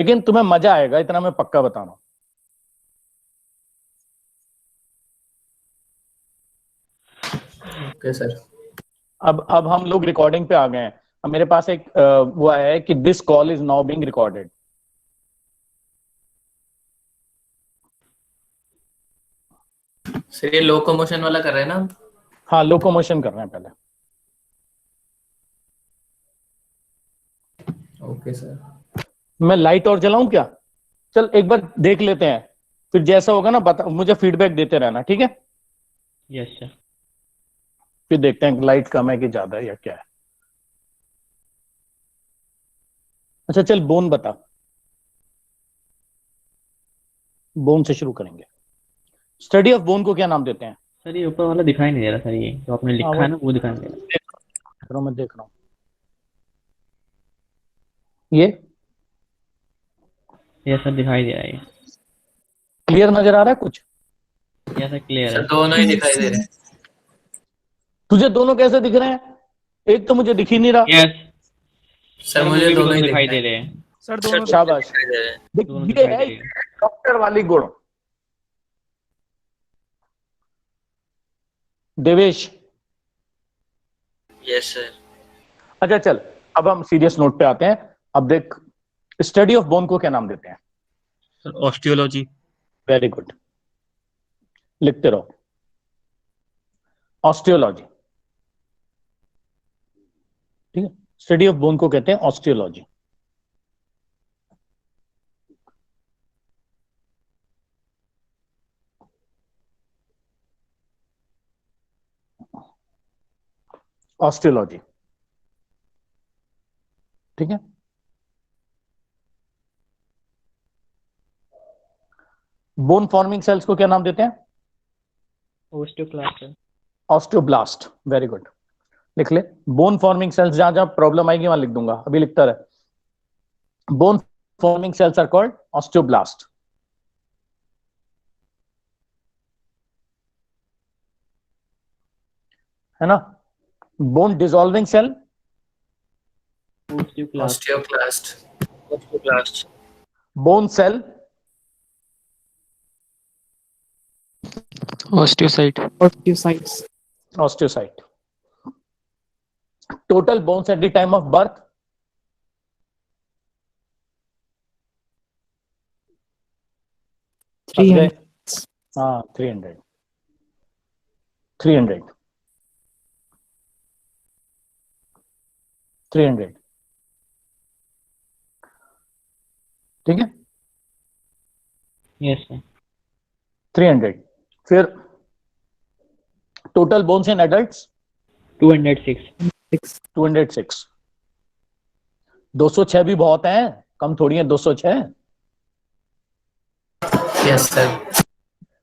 लेकिन तुम्हें मजा आएगा, इतना मैं पक्का बता रहा हूं। Okay sir. अब हम लोग रिकॉर्डिंग पे आ गए हैं। अब मेरे पास एक वो आया है कि this call is now being recorded. Sir ये लोकोमोशन वाला कर रहे हैं ना? हाँ, लोकोमोशन कर रहे हैं पहले। Okay sir. मैं लाइट और जलाऊं क्या? चल एक बार देख लेते हैं, फिर जैसा होगा ना बता, मुझे फीडबैक देते रहना, ठीक है? Yes sir. फिर देखते हैं लाइट कम है कि ज्यादा है या क्या है। अच्छा चल, बोन बता। बोन से शुरू करेंगे। स्टडी ऑफ बोन को क्या नाम देते हैं? सर ये ऊपर वाला दिखाई नहीं दे रहा सर, ये जो आपने हाँ, लिखा है ना वो दिखाई नहीं दे रहा। मैं देख रहा हूँ। ये सर दिखाई दे रहा है ये। क्लियर नजर आ रहा है कुछ? सर क्लियर सर है। दोनों ही दिखाई दे रहे हैं। तुझे दोनों कैसे दिख रहे हैं? एक तो मुझे दिख ही नहीं रहा। यस सर सर, मुझे मुझे भी दोनों ही दिखाई दिख दे रहे रहे हैं। हैं। सर दोनों शाबाश। दिखाई दे रहे हैं। देख, दोनों ये दिखाई दे है रही है। डॉक्टर वाली गुण। Devesh, yes sir. अच्छा चल, अब हम सीरियस नोट पे आते हैं। अब देख, स्टडी ऑफ बोन को क्या नाम देते हैं? Sir osteology. वेरी गुड, लिखते रहो। ऑस्टियोलॉजी, ठीक है। स्टडी ऑफ बोन को कहते हैं ऑस्टियोलॉजी। ऑस्टियोलॉजी, ठीक है। बोन फॉर्मिंग सेल्स को क्या नाम देते हैं? Osteoclast sir. Osteoblast, very good. लिख ले। बोन फॉर्मिंग सेल्स, जहां जहां प्रॉब्लम आएगी वहां लिख दूंगा, अभी लिखता रहे। Bone forming cells are called osteoblast, है ना। Bone dissolving cell, osteoclast. Osteoclast. Osteoclast. Bone cell, osteocyte. Osteocytes. Osteocyte. Total bones at the time of birth, 300। हाँ 300, 300, 300, ठीक है। Yes sir. 300। फिर टोटल बोन्स इन एडल्ट्स 206। 206। 206 भी बहुत हैं, कम थोड़ी है 206। Yes sir.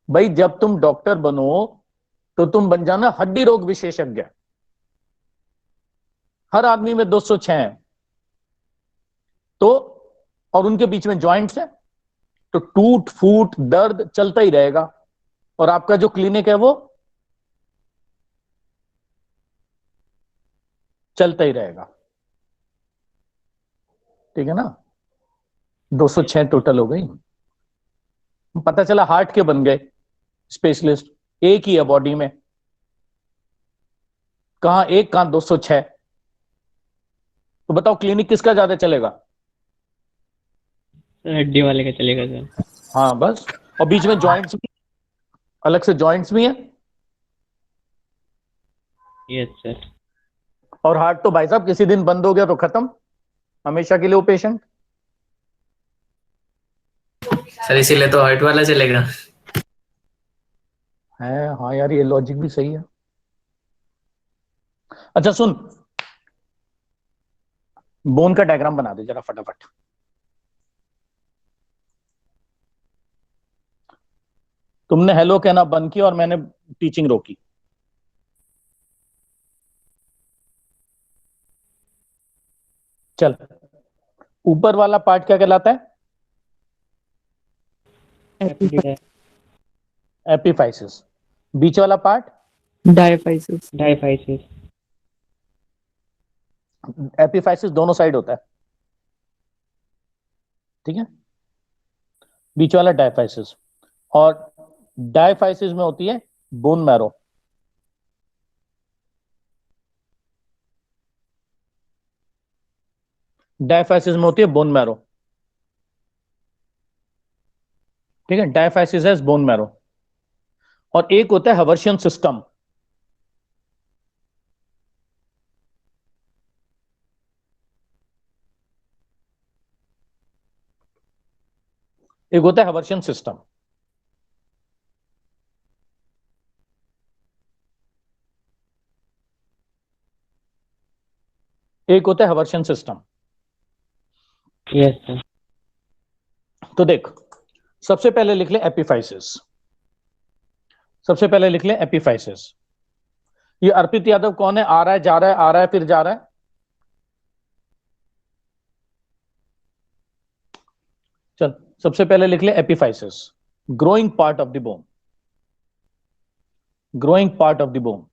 भाई जब तुम डॉक्टर बनो तो तुम बन जाना हड्डी रोग विशेषज्ञ। हर आदमी में 206 हैं तो, और उनके बीच में जॉइंट्स हैं, तो टूट फूट दर्द चलता ही रहेगा। और आपका जो क्लिनिक है वो चलता ही रहेगा, ठीक है ना। 206 टोटल हो गई। पता चला हार्ट के बन गए स्पेशलिस्ट, एक ही है बॉडी में, कहां एक कहां 206। तो बताओ क्लिनिक किसका ज्यादा चलेगा? सर हड्डी वाले का चलेगा सर। हाँ बस। और बीच में जॉइंट्स भी, अलग से जॉइंट्स भी हैं। Yes sir. और हार्ट तो भाई साहब किसी दिन बंद हो गया तो खत्म, हमेशा के लिए वो पेशेंट। सर इसीलिए तो हार्ट वाला चलेगा। है हाँ यार, ये लॉजिक भी सही है। अच्छा सुन, बोन का डायग्राम बना दे जरा फटाफट। तुमने हेलो कहना बंद किया और मैंने टीचिंग रोकी। चल, ऊपर वाला पार्ट क्या कहलाता है? एपिफाइसिस। बीच वाला पार्ट डायफाइसिस। डायफाइसिस। एपिफाइसिस दोनों साइड होता है, ठीक है, बीच वाला डायफाइसिस। और डायफाइसिस में होती है बोन मैरो। डायफाइसिस में होती है बोन मैरो। ठीक है, डायफाइसिस है बोन मैरो। और एक होता है हवर्शियन सिस्टम। एक होता है हवर्शियन सिस्टम। एक होता है हवर्शियन सिस्टम। Yes, sir. तो देख, सबसे पहले लिख ले एपिफाइसिस। सबसे पहले लिख ले एपिफाइसिस। ये अर्पित यादव कौन है? आ रहा है, जा रहा है, आ रहा है, फिर जा रहा है। चल, सबसे पहले लिख ले epiphysis, growing part of the bone. Growing part of the bone.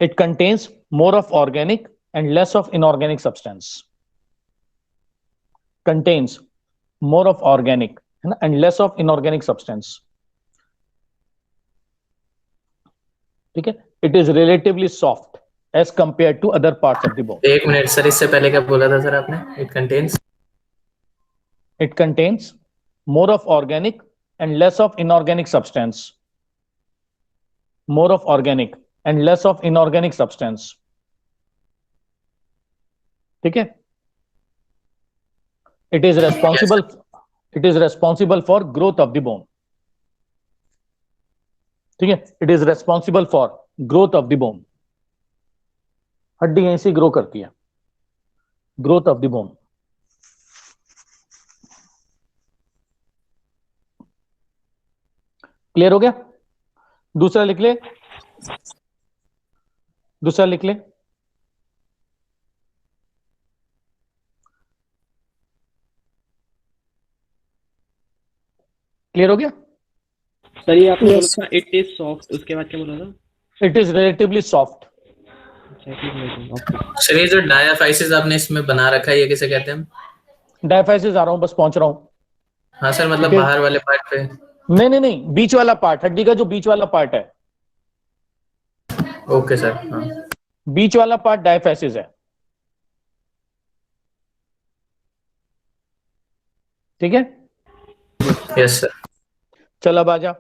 It contains more of organic and less of inorganic substance. Contains more of organic and less of inorganic substance. ठीक है, it is relatively soft as compared to other parts of the bone. एक minute sir, इससे पहले क्या बोला था sir आपने? It contains more of organic and less of inorganic substance. More of organic and less of inorganic substance. ठीक है, it is responsible for growth of the bone. ठीक है, it is responsible for growth of the bone. हड्डी यहीं से grow करती है, growth of the bone. Clear हो गया? दूसरा लिख ले, दूसरा लिख ले, क्लियर हो गया? सर ये आपने Yes, बोला था इट इज सॉफ्ट, उसके बाद क्या बोला था? It is relatively soft. अच्छा, ठीक है, ओके। सर ये जो डायाफाइसिस आपने इसमें बना रखा है, ये किसे कहते हैं? डायफाइसिस आ रहा हूं, बस पहुंच रहा हूं। हाँ सर, मतलब ठीक है। बाहर वाले पार्ट पे। नहीं नहीं नहीं, बीच वाला पार्ट, हड्डी का जो बीच वाला पार्ट है, ओके सर, हाँ। बीच वाला पार्ट डायफाइसिस है। ठीक है, यस सर। चल अब आजा,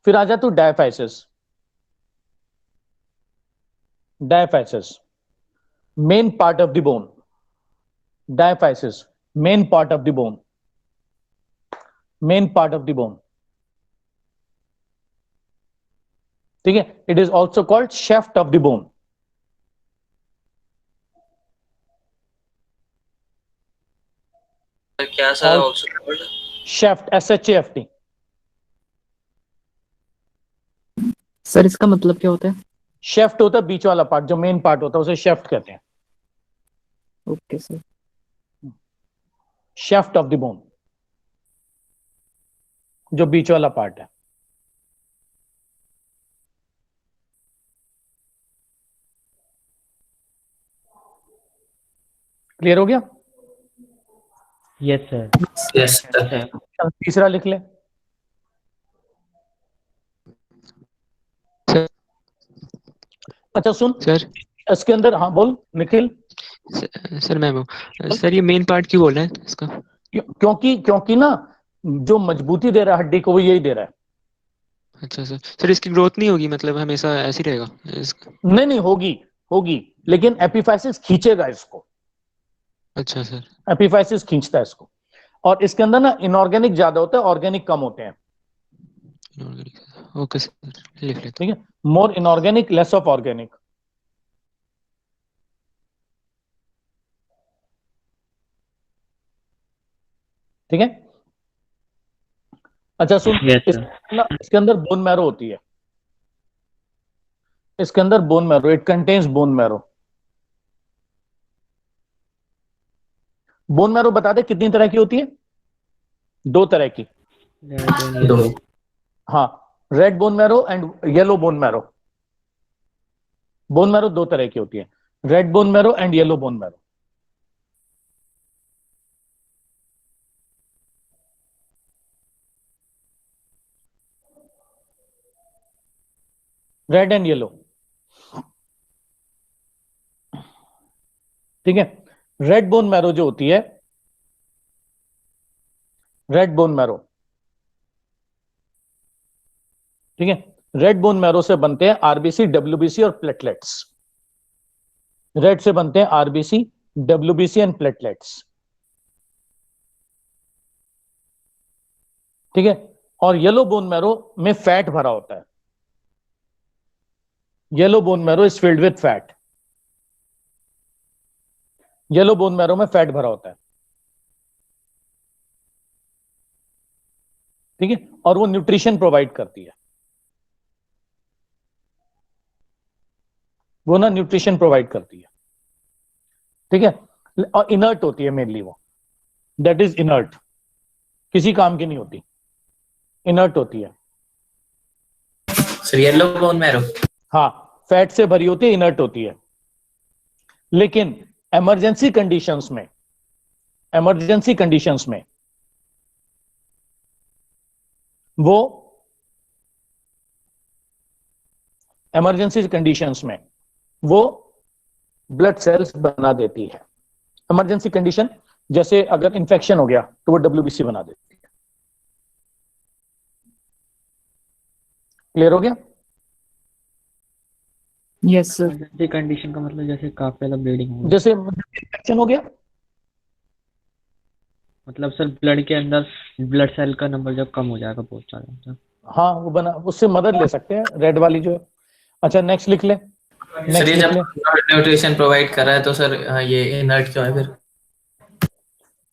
फिर आजा तू diaphysis. Diaphysis main part of the bone. Diaphysis main part of the bone. Main part of the bone. ठीक है, it is also called shaft of the bone. क्या sir? Also shaft, SHAFT। Sir इसका मतलब क्या होता है? शेफ्ट होता है बीच वाला पार्ट, जो मेन पार्ट होता है उसे शेफ्ट कहते हैं। Okay sir. Shaft of the bone, जो बीच वाला पार्ट है। क्लियर हो गया? Yes sir. Yes sir. चल, तीसरा लिख ले। अच्छा सुन सर इसके अंदर, हाँ बोल निखिल। सर मैं वो सर ये मेन पार्ट क्यों बोल रहे हैं इसका? क्योंकि ना जो मजबूती दे रहा है हड्डी को वो यही दे रहा है। अच्छा सर, सर इसकी ग्रोथ नहीं होगी, मतलब हमेशा ऐसे ही रहेगा नहीं नहीं, होगी होगी, लेकिन एपिफाइसिस खींचेगा इसको। अच्छा सर। एपिफाइसिस खींचता है इसको। और इसके अंदर ना इनऑर्गेनिक ज्यादा होता है, ऑर्गेनिक कम होते हैं। ओके सर, लिख लेते। ठीक है, मोर इनऑर्गेनिक लेस ऑफ ऑर्गेनिक। ठीक है, अच्छा सुन, Yes, sir. इसके अंदर बोन मैरो होती है। इसके अंदर bone marrow, it contains bone marrow. Bone marrow बता दे कितनी तरह की होती है? 2 तरह की। दो। हाँ, red bone marrow and yellow bone marrow. Bone marrow 2 तरह की होती है। Red bone marrow and yellow bone marrow. Red and yellow, ठीक है। रेड बोन मैरो जो होती है, रेड बोन मैरो, ठीक है, रेड बोन मैरो से बनते हैं आरबीसी, डब्ल्यूबीसी और प्लेटलेट्स। रेड से बनते हैं आरबीसी, डब्ल्यूबीसी एंड प्लेटलेट्स, ठीक है। और येलो बोन मैरो में फैट भरा होता है। Yellow bone marrow is filled with fat. Yellow bone marrow में फैट भरा होता है, ठीक है, और वो न्यूट्रिशन प्रोवाइड करती है, वो ना न्यूट्रिशन प्रोवाइड करती है, ठीक है। और इनर्ट होती है मेनली वो, दैट इज इनर्ट, किसी काम की नहीं होती, इनर्ट होती है। Sir yellow bone marrow. हाँ, फैट से भरी होती है, इनर्ट होती है। लेकिन इमरजेंसी कंडीशंस में, इमरजेंसी कंडीशंस में वो, इमरजेंसी कंडीशंस में वो ब्लड सेल्स बना देती है। इमरजेंसी कंडीशन जैसे अगर इंफेक्शन हो गया तो वो डब्ल्यूबीसी बना देती है। क्लियर हो गया? Yes sir. इमरजेंसी कंडीशन का मतलब जैसे काफी ज्यादा ब्लीडिंग हो गई, जैसे इंफेक्शन हो गया, मतलब सर ब्लड के अंदर ब्लड सेल का नंबर जब कम हो जाएगा बहुत ज्यादा, हाँ वो बना, उससे मदद ले सकते हैं, रेड वाली जो है। अच्छा नेक्स्ट लिख ले, सर नेक्स्ट ये लिख जब ले। न्यूट्रिशन प्रोवाइड कर रहा है तो सर ये इनर्ट क्यों है फिर?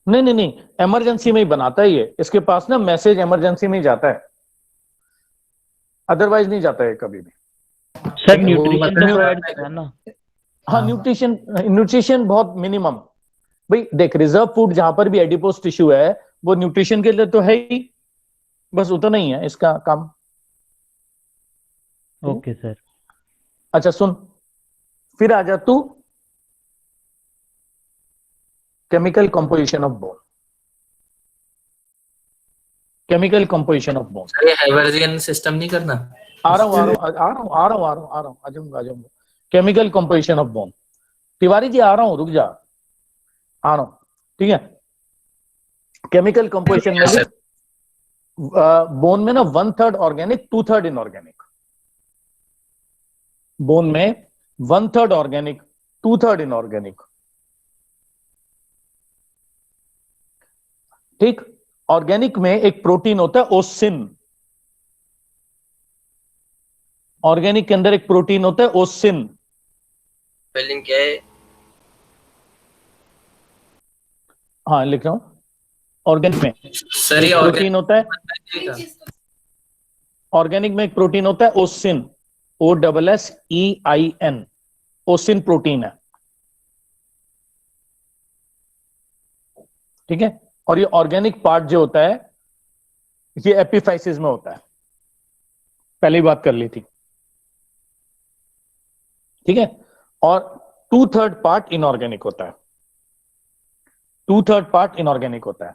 नहीं नहीं नहीं, इमरजेंसी में ही बनाता है ये, इसके पास ना मैसेज इमरजेंसी में ही जाता है, अदरवाइज नहीं जाता है कभी भी। सर वो न्यूट्रिशन तो मतलब- प्रोवाइड कर रहा है ना। हाँ, न्यूट्रिशन, न्यूट्रिशन बहुत मिनिमम। भाई देख, रिजर्व फूड जहां पर भी एडिपोज टिश्यू है वो न्यूट्रिशन के लिए तो है ही, बस उतना ही है इसका काम। Okay sir. अच्छा सुन, फिर आ जा तू chemical composition of bone, chemical composition of bone. Sir ये हाइवर्जियन सिस्टम नहीं करना? आ रहा हूँ आ रहा हूँ आ रहा हूँ आ रहा हूँ आ रहा हूँ आ रहा हूँ, आ जाऊंगा आ जाऊंगा। Chemical composition of bone, Tiwari ji आ रहा हूँ, रुक जा, आ रहा हूँ, ठीक है। केमिकल कंपोजिशन में सर बोन में ना 1/3 ऑर्गेनिक 2/3 इनऑर्गेनिक, बोन में 1/3 ऑर्गेनिक 2/3 इनऑर्गेनिक, ठीक। ऑर्गेनिक में एक प्रोटीन होता है ओसिन, ऑर्गेनिक के अंदर एक प्रोटीन होता है ओसिन। स्पेलिंग क्या है? हाँ लिख रहा हूं, ऑर्गेनिक में सर ये एक प्रोटीन होता है, ऑर्गेनिक ऑर्गेनिक में एक प्रोटीन होता है ओसिन, OSSEIN, ओसिन प्रोटीन है, ठीक है। और ये ऑर्गेनिक पार्ट जो होता है ये एपिफाइसिस में होता है, पहले ही बात कर ली थी, ठीक है। और 2/3 पार्ट इनऑर्गेनिक होता है, 2/3 पार्ट इनऑर्गेनिक होता है।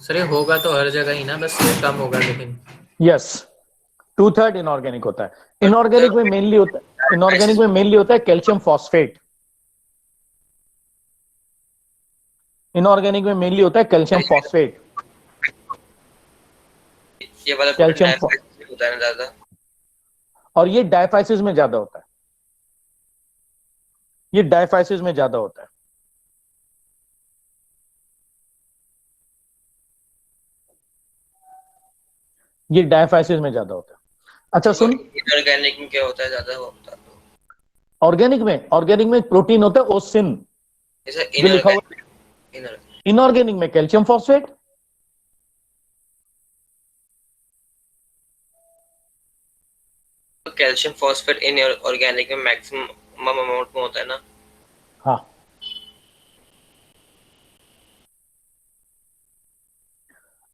सर ये होगा तो हर जगह ही ना, बस ये कम होगा लेकिन। यस, 2/3 इनऑर्गेनिक होता है। इनऑर्गेनिक में मेनली होता है, इनऑर्गेनिक में मेनली होता है कैल्शियम फॉस्फेट, इनऑर्गेनिक में मेनली होता है कैल्शियम फॉस्फेट, ये वाला कैल्शियम होता है ना ज्यादा। और ये डायफाइसिस में ज्यादा होता है, ये डायफाइसिस में ज्यादा होता है, ये डायफाइसिस में ज्यादा होता है। अच्छा सुन, इनऑर्गेनिक में क्या होता है ज्यादा, वो बता दो। ऑर्गेनिक में एक प्रोटीन होता है ओसिन, जो लिखा हुआ है। इनऑर्गेनिक में calcium phosphate, calcium phosphate in organic में मैक्सिमम अमाउंट में होता है ना? हाँ।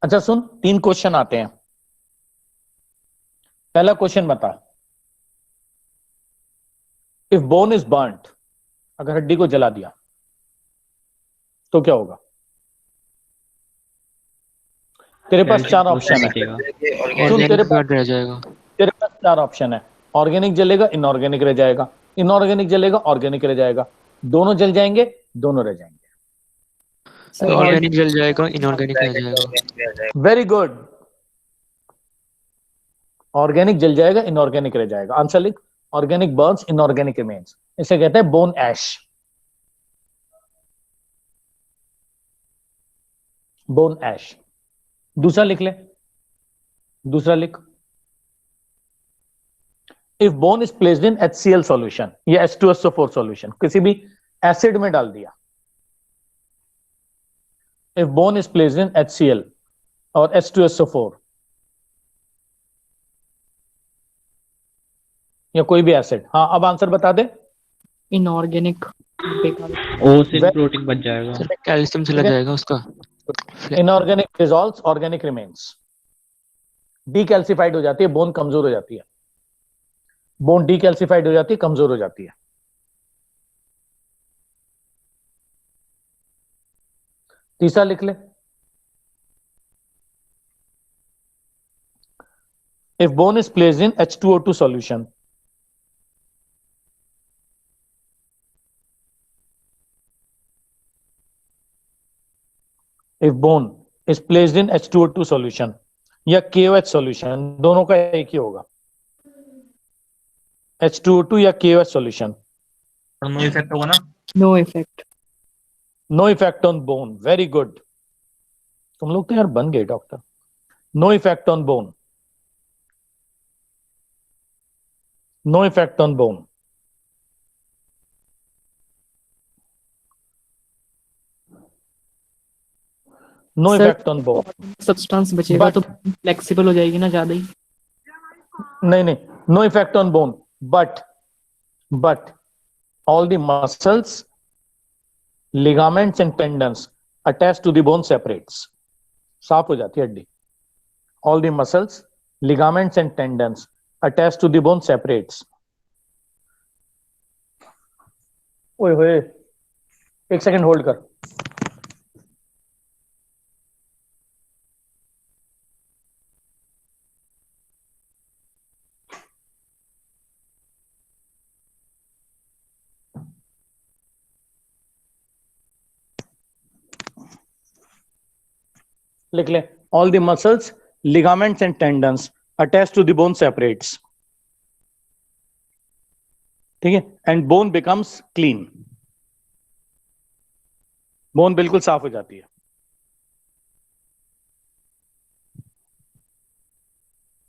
अच्छा सुन, 3 क्वेश्चन आते हैं। पहला क्वेश्चन बता, इफ बोन इज बर्न्ट, अगर हड्डी को जला दिया तो क्या होगा? तेरे पास Calcium चार growth ऑप्शन है। बचेगा। सुन, तेरे ऑर्गेनिक पास रह जाएगा। तेरे पास चार ऑप्शन है। ऑर्गेनिक जलेगा, इनऑर्गेनिक रह जाएगा, इनऑर्गेनिक जलेगा, ऑर्गेनिक रह जाएगा, दोनों जल जाएंगे, दोनों रह जाएंगे। सर ऑर्गेनिक जल जाएगा, इनऑर्गेनिक रह जाएगा। Very good. ऑर्गेनिक जल जाएगा, इनऑर्गेनिक रह जाएगा। आंसर लिख, ऑर्गेनिक बर्न्स, इनऑर्गेनिक रिमेन्स। इसे कहते हैं बोन ऐश। बोन ऐश। दूसरा लिख ले, दूसरा लिख, if bone is placed in HCl solution या H2SO4 सॉल्यूशन, किसी भी एसिड में डाल दिया। If bone is placed in HCl और H2SO4 या कोई भी एसिड। हाँ, अब आंसर बता दे। इनऑर्गेनिक बेकार। ओ से प्रोटीन बच जाएगा। सर कैल्शियम चला जाएगा उसका। Inorganic dissolves, organic remains. Decalcified हो जाती है, बोन कमजोर हो जाती है। बोन डीकैल्सिफाइड हो जाती है, कमजोर हो जाती है। तीसरा लिख ले, if bone is placed in H2O2 solution, if bone is placed in H2O2 solution या KOH सॉल्यूशन, दोनों का एक ही होगा। H2O2 या KOH सॉल्यूशन। नो इफेक्ट होगा ना? No effect. No effect on bone. Very good, तुम लोग तो यार बन गए doctor. No effect on bone, no effect on bone. No Sir, effect on bone. Substance बचेगा तो फ्लेक्सिबल हो जाएगी ना ज्यादा ही। नहीं नहीं, no effect on bone, but all the muscles, ligaments and tendons attached to the bone separates. साफ हो जाती है हड्डी। all the muscles, ligaments and tendons attached to the bone separates. ओए होए, एक सेकंड होल्ड कर। लिख ले, all the muscles, ligaments and tendons attached to the bone separates. ठीक है, and bone becomes clean. Bone बिल्कुल साफ हो जाती है।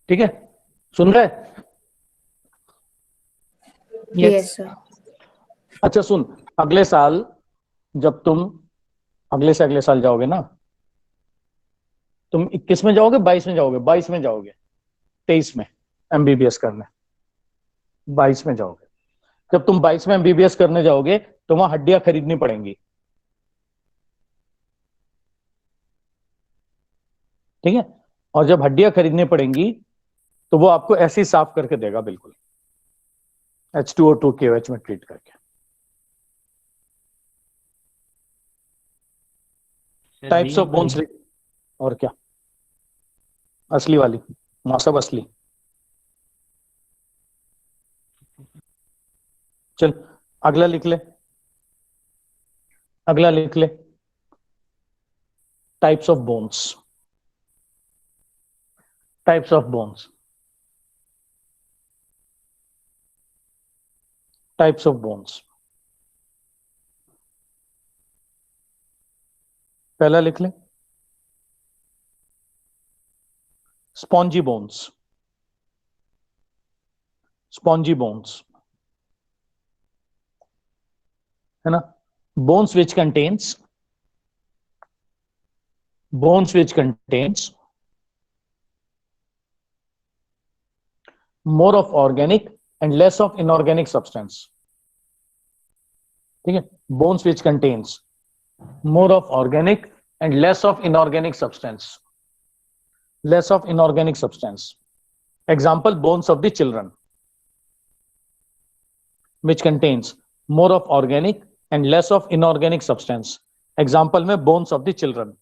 ठीक है, सुन रहे? Yes sir. अच्छा सुन, अगले साल जब तुम अगले से अगले साल जाओगे ना, तुम 21 में जाओगे, 22 में जाओगे, 22 में जाओगे, 23 में MBBS करने, 22 में जाओगे। जब तुम 22 में MBBS करने जाओगे तो वहां हड्डियां खरीदनी पड़ेंगी। ठीक है, और जब हड्डियां खरीदनी पड़ेंगी तो वो आपको ऐसे ही साफ करके देगा, बिल्कुल H2O2 KOH में ट्रीट करके। टाइप्स ऑफ बोन्स, और क्या, असली वाली, सब असली। चल अगला लिख ले, अगला लिख ले, types of bones. Types of bones, types of bones. पहला लिख ले, स्पॉन्जी बोन्स। स्पॉन्जी बोन्स है ना, bones which contains more of organic and less of inorganic substance. ठीक है, bones which contains more of organic and less of inorganic substance. Less of inorganic substance. Example, bones of the children. which contains more of organic and less of inorganic substance. Example में bones of the children,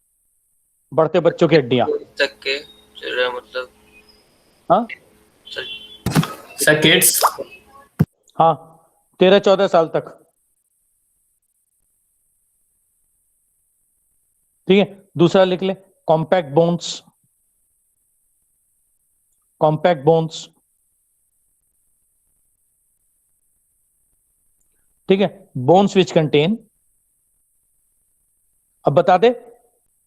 बढ़ते बच्चों की हड्डियां। तक के children मतलब हाँ sir kids. हाँ 13-14 साल तक। ठीक है, दूसरा लिख ले कॉम्पैक्ट बोन्स, कॉम्पैक्ट बोन्स। ठीक है, बोन्स विच कंटेन, अब बता दे,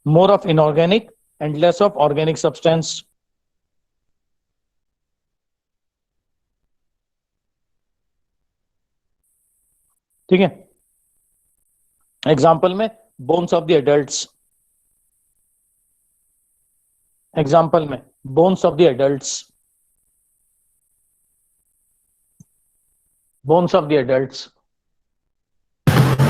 more of inorganic and less of organic substance. ठीक है, एग्जाम्पल में bones of the adults, example में bones of the adults, bones of the adults.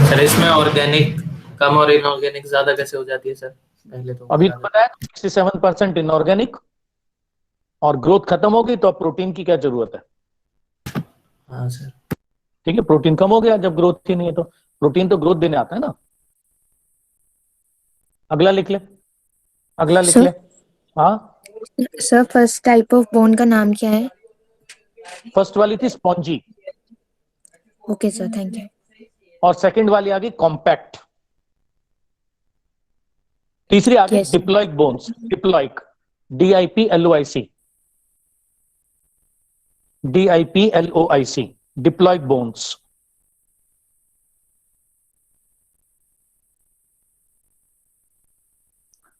Sir इसमें ऑर्गेनिक कम और इनऑर्गेनिक ज्यादा कैसे हो जाती है सर? पहले तो अभी तो बताया 67% इनऑर्गेनिक, और ग्रोथ खत्म हो गई तो अब प्रोटीन की क्या जरूरत है? हाँ सर। ठीक है, प्रोटीन कम हो गया जब ग्रोथ ही नहीं है, तो प्रोटीन तो ग्रोथ देने आता है ना। अगला लिख ले, अगला लिख सर? ले। हाँ sir first type of bone का नाम क्या है? फर्स्ट वाली थी spongy, okay sir, thank you. और सेकंड वाली आ गई कॉम्पैक्ट, तीसरी आ गई Yes. Diploic bones, diploic, DIPLOIC, DIPLOIC, diploic bones.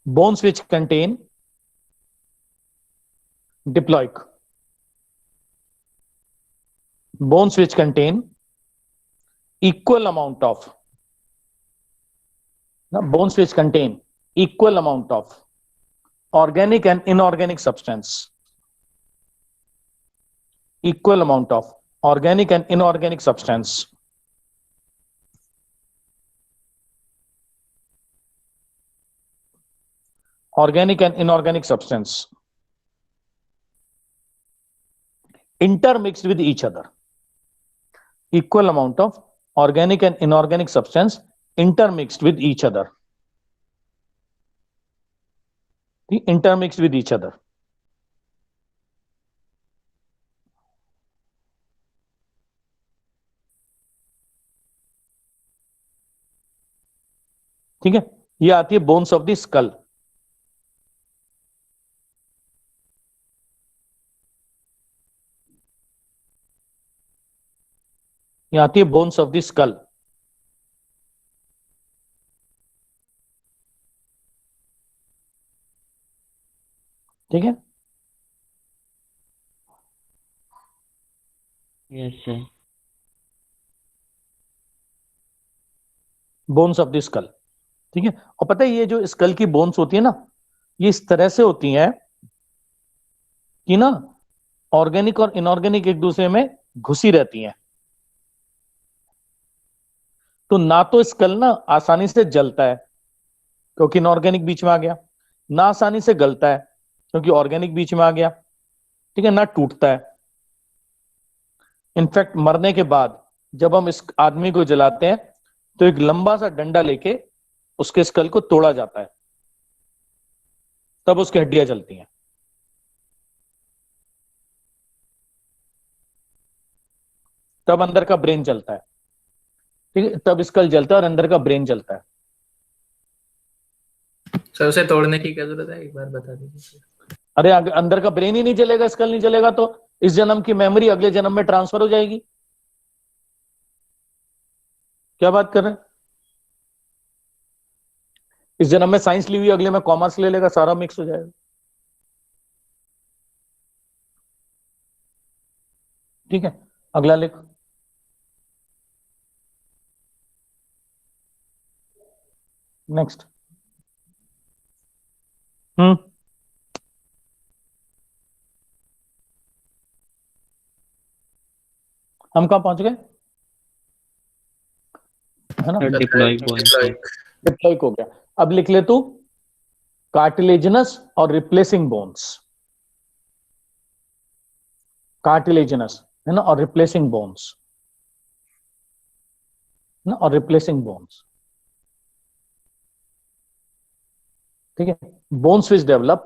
bones which contain diploic, bones which contain equal amount of, bones which contain equal amount of organic and inorganic substance, equal amount of organic and inorganic substance. Organic and inorganic substance intermixed with each other, equal amount of organic and inorganic substance intermixed with each other, intermixed with each other. ठीक है, ये आती है bones of the skull. ये आती है bones of the skull. ठीक है, yes sir. Bones of the skull. ठीक है, और पता है ये जो स्कल की बोन्स होती है ना, ये इस तरह से होती हैं कि ना ऑर्गेनिक और इनऑर्गेनिक एक दूसरे में घुसी रहती हैं। तो ना तो स्कल ना आसानी से जलता है क्योंकि इनऑर्गेनिक बीच में आ गया, ना आसानी से गलता है क्योंकि ऑर्गेनिक बीच में आ गया। ठीक है, ना टूटता है। इनफैक्ट मरने के बाद जब हम इस आदमी को जलाते हैं तो एक लंबा सा डंडा लेके उसके स्कल को तोड़ा जाता है, तब उसकी हड्डियां जलती हैं। तब अंदर का ब्रेन जलता है। ठीक है, तब स्कल जलता है और अंदर का ब्रेन जलता है। सर उसे तोड़ने की क्या जरूरत है, एक बार बता दीजिए। अरे अंदर का ब्रेन ही नहीं जलेगा, स्कल नहीं जलेगा तो इस जन्म की मेमोरी अगले जन्म में ट्रांसफर हो जाएगी। क्या बात कर रहे हैं? इस जन्म में साइंस ली हुई, अगले में कॉमर्स ले लेगा, सारा मिक्स हो जाएगा। ठीक है, अगला लिख। नेक्स्ट। हम कहां पहुंच गए? है ना, डिप्लॉइक बोन्स। डिप्लॉइक हो गया। अब लिख ले तू कार्टिलेजिनस और रिप्लेसिंग बोन्स, कार्टिलेजिनस है ना, और रिप्लेसिंग बोन्स। ना, और रिप्लेसिंग बोन्स, ठीक है। Bones which develop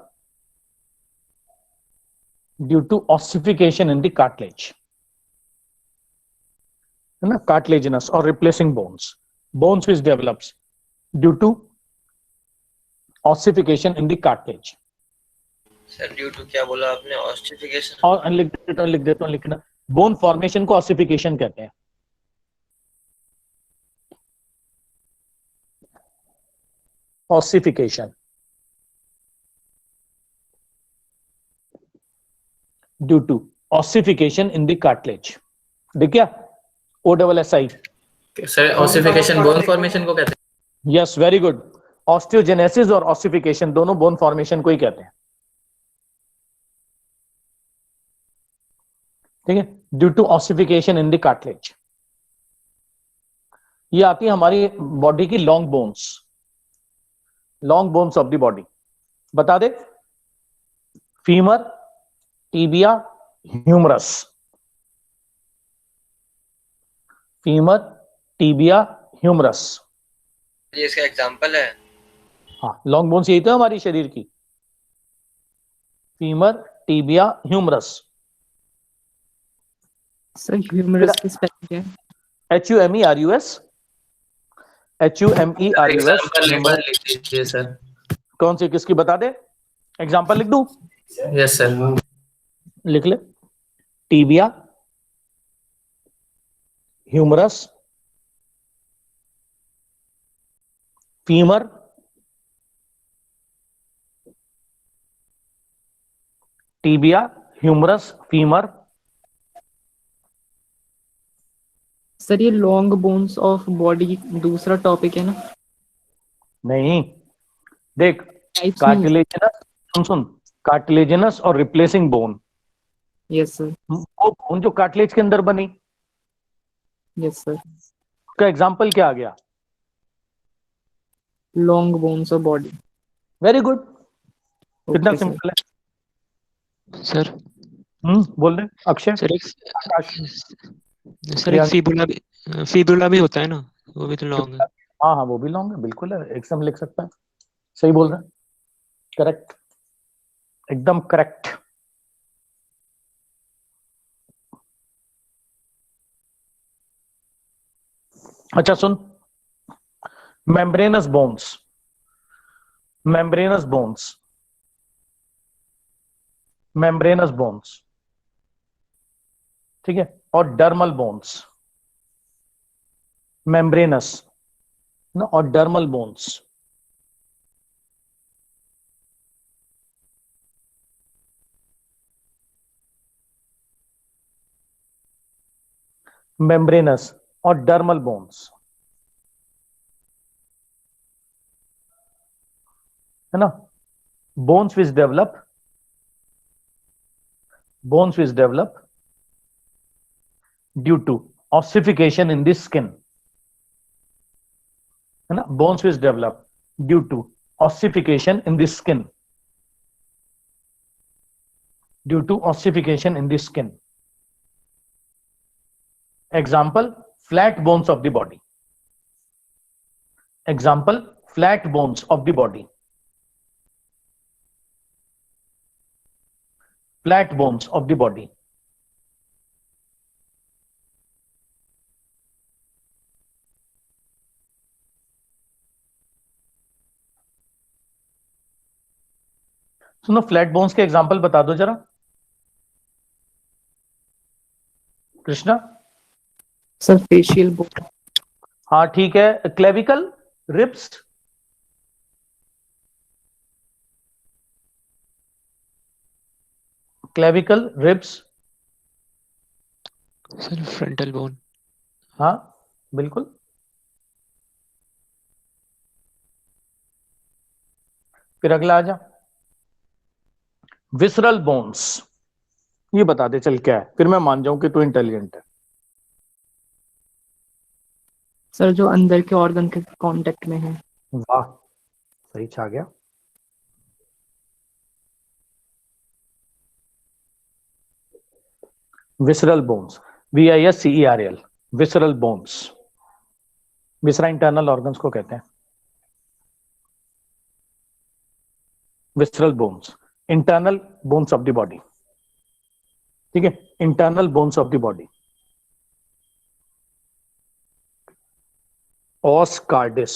due to ossification in the cartilage, है ना, कार्टिलेजिनस और replacing bones, bones which develops due to ossification in the cartilage. Sir due to क्या बोला आपने, ऑस्टिफिकेशन? और लिख देता हूं लिखना, बोन फॉर्मेशन को ऑसिफिकेशन कहते हैं। Ossification due to ossification in the cartilage, देखिए OSSI। Sir ossification bone formation को कहते हैं। Yes, very good. ऑस्टियोजेनेसिस और ऑसिफिकेशन दोनों बोन फॉर्मेशन को ही कहते हैं, ठीक है, due to ossification in the cartilage. ये आती है हमारी बॉडी की long bones of the body. बता दे, femur, tibia, humerus. Femur, tibia, humerus. ये इसका एग्जांपल है? हाँ, लॉन्ग बोन्स यही तो हमारी शरीर की, femur, tibia, humerus. Sir humerus की स्पेलिंग क्या है? HUMERUS, HUMERUS। एग्जांपल लिख दीजिए सर। कौन सी, किसकी, बता दे, एग्जांपल लिख दूं? Yes sir. लिख ले, tibia, humerus, femur, tibia, humerus, femur. Sir ये लॉन्ग बोन्स ऑफ बॉडी दूसरा टॉपिक है ना? नहीं, देख, टाइप्स नहीं। कार्टिलेजिनस, सुन, कार्टिलेजिनस और रिप्लेसिंग बोन, यस सर। वो बोन जो कार्टिलेज के अंदर बनी, यस सर। उसका एग्जांपल क्या आ गया? Long bones of body. Very good, कितना ओके सर। सिंपल है। सर बोल रहे अक्षय। सर एक आकाश। सर एक फीबुला भी होता है ना, वो भी तो लॉन्ग है। हाँ हाँ, वो भी लॉन्ग है, बिल्कुल है, एकदम लिख सकता है, सही बोल रहे हैं, करेक्ट, एकदम करेक्ट। अच्छा सुन, membranous bones, membranous bones, membranous bones, ठीक है, और डर्मल बोन्स, मेम्ब्रेनस ना, और डर्मल बोन्स। मेम्ब्रेनस और डर्मल बोन्स, है ना, bones which develop due to ossification in the skin, है ना, bones which develop due to ossification in the skin, due to ossification in the skin. Example, flat bones of the body. Example, flat bones of the body, flat bones of the body. सुनो, flat bones के example बता दो जरा, Krishna. Sir facial bone. हाँ ठीक है, clavicle, ribs, clavicle, ribs. Sir frontal bone. हाँ बिल्कुल। फिर अगला आ जा, विसरल बोन्स। ये बता दे चल क्या है, फिर मैं मान जाऊं कि तू इंटेलिजेंट है। सर जो अंदर के ऑर्गन के कांटेक्ट में है। वाह, सही छा गया। Visceral bones, VISCERAL, visceral bones. Viscera internal organs को कहते हैं, visceral bones, internal bones of the body, ठीक है, internal bones of the body. os cardis,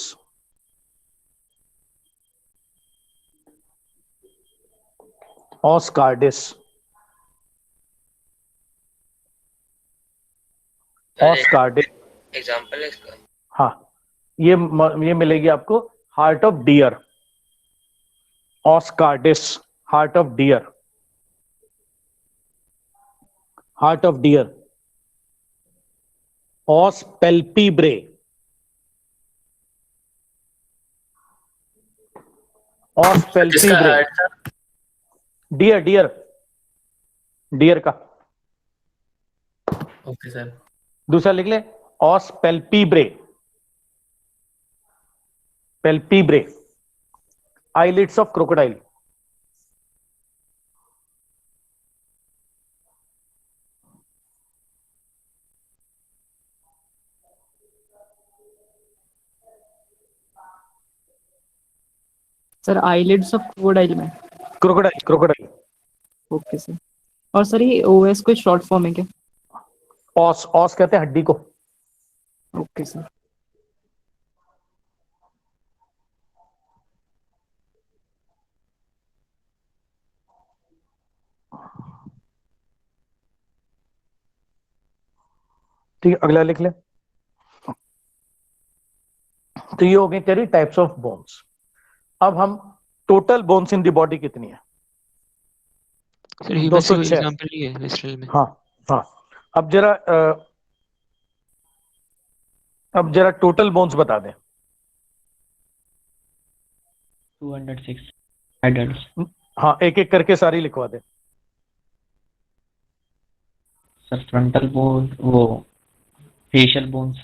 os cardis, os cardis। Example है इसका? हाँ, ये मिलेगी आपको heart of deer, os cardis, heart of deer, heart of deer. os palpebrae, os इसका palpebrae, heart था? डियर डियर डियर का। Okay sir. दूसरा लिख ले os palpebrae, palpebrae, eyelids of crocodile। Sir eyelids of crocodile में। Crocodile, crocodile. Okay sir. और sir ये OS कोई शॉर्ट फॉर्म है क्या? os, os कहते हैं हड्डी को। Okay sir. ठीक है, अगला लिख ले। तो ये हो गई तेरी टाइप्स ऑफ बोन्स। अब हम total bones in the body कितनी है? सर ह्यूमस कोई 206। एग्जांपल नहीं है विसरल में? हाँ हाँ, अब जरा टोटल बोन्स बता दे। 206 एडल्ट। हाँ, एक एक करके सारी लिखवा दे। सर फ्रंटल बोन, वो फेशियल बोन्स,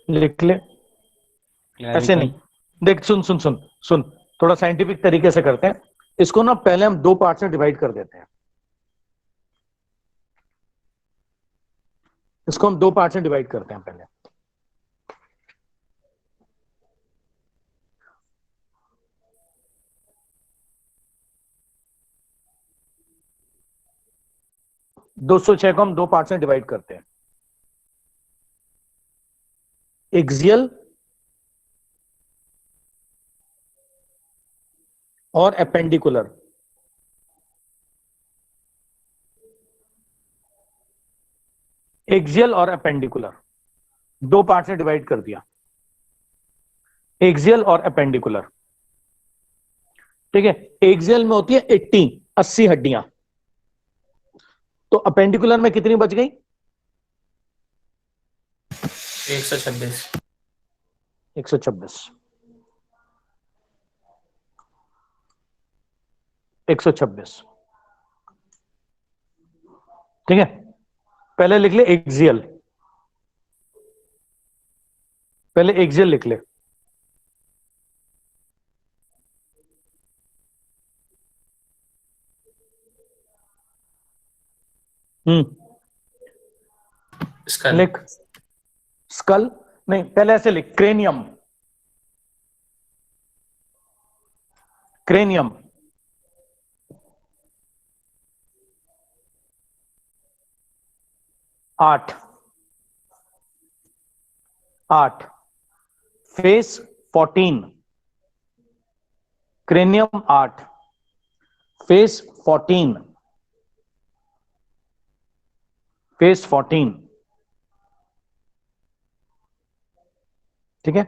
लिख ले, ऐसे नहीं। देख, सुन सुन सुन सुन, थोड़ा साइंटिफिक तरीके से करते हैं इसको ना। पहले हम दो पार्ट में डिवाइड कर देते हैं, इसको हम दो पार्ट में डिवाइड करते हैं पहले। दो सौ छह को हम दो पार्ट में डिवाइड करते हैं, एक्सियल और एपेंडिकुलर। एक्सियल और एपेंडिकुलर दो पार्ट में डिवाइड कर दिया, एक्सियल और एपेंडिकुलर। ठीक है, एक्सियल में होती है 80 हड्डियां, तो अपेंडिकुलर में कितनी बच गई? 126। 126। 126। ठीक है, पहले लिख ले एक्सियल, पहले एक्सियल लिख ले। स्कल। लिख स्कल नहीं, पहले ऐसे लिख क्रेनियम, क्रेनियम। आठ, फेस 14, क्रेनियम 8, फेस 14, फेस 14। ठीक है,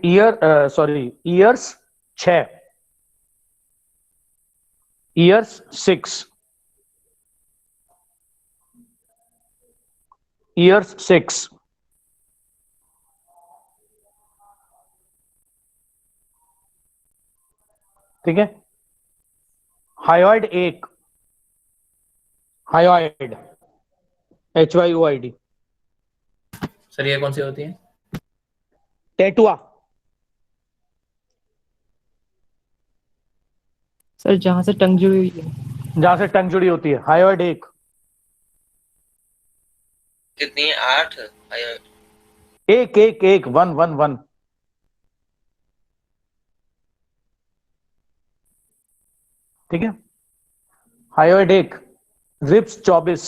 ईयर्स 6, ईयर्स 6, ईयर्स 6। ठीक है, हायोइड 1, हायोइड HYOID। सर ये कौन सी होती है? टेटुआ, सर जहां से टंग जुड़ी हुई है। जहां से टंग जुड़ी होती है, हायोइड 1। कितनी है? 8। एक एक एक, वन वन वन। ठीक है, हायोइड 1, रिप्स 24,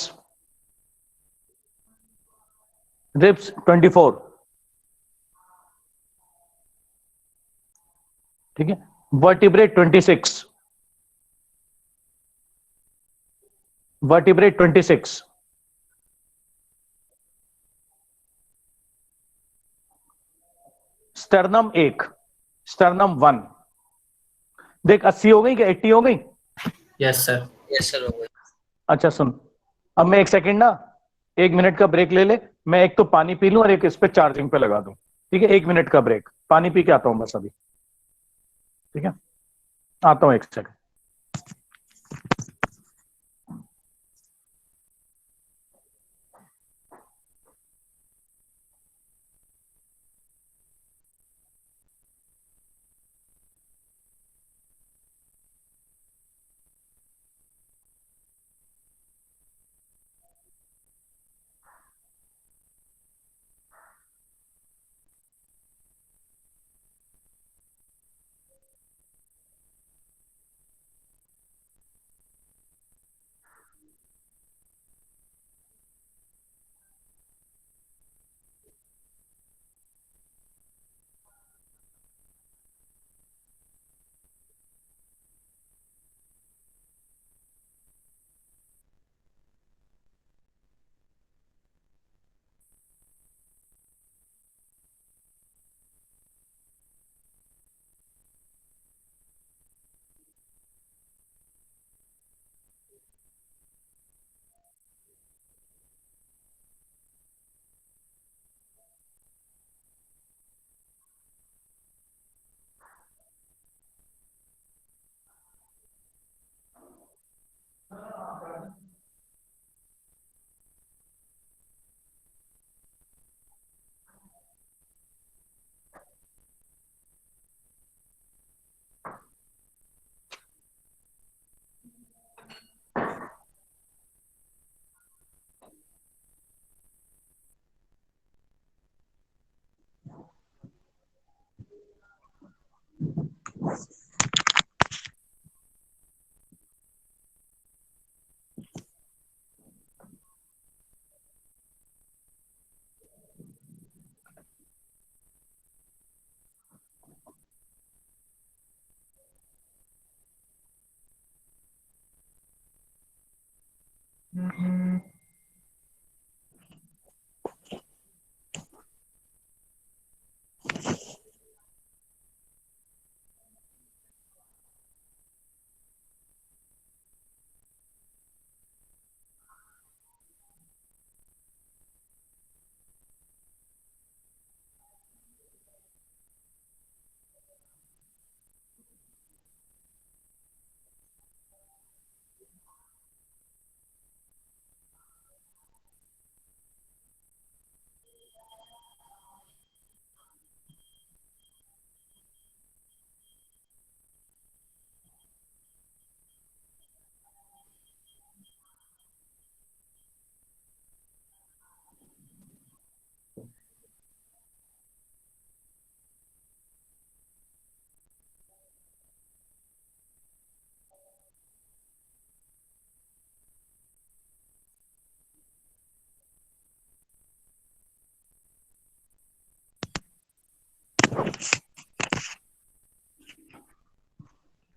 रिप्स 24। ठीक है, वर्टिब्रेट 26, वर्टिब्रेट 26, स्टर्नम 1, स्टर्नम 1। देख 80 हो गई कि 80 हो गई? Yes sir. यस सर, हो गई। अच्छा सुन, अब मैं 1 सेकंड ना, 1 मिनट का ब्रेक ले ले। मैं एक तो पानी पी लूं और एक इस पे चार्जिंग पे लगा दूं। ठीक है, 1 मिनट का ब्रेक, पानी पी के आता हूं बस अभी। ठीक है, आता हूं 1 सेकंड।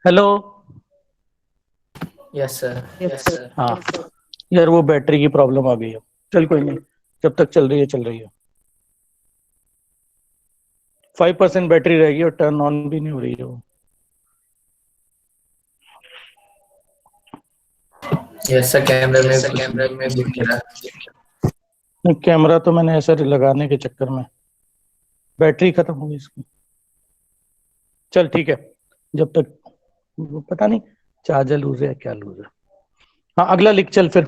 हेलो। Yes sir. हाँ यार, वो बैटरी की प्रॉब्लम आ गई है। चल कोई नहीं, जब तक चल रही है चल रही है। 5% बैटरी रहेगी और टर्न ऑन भी नहीं हो रही है वो। यस सर, कैमरे में दिख नहीं रहा। कैमरा तो मैंने ऐसे लगाने के चक्कर में बैटरी खत्म हो गई इसकी। चल ठीक है, जब तक वो पता नहीं चार्जर लूज है क्या लूज है। हाँ अगला लिख चल फिर।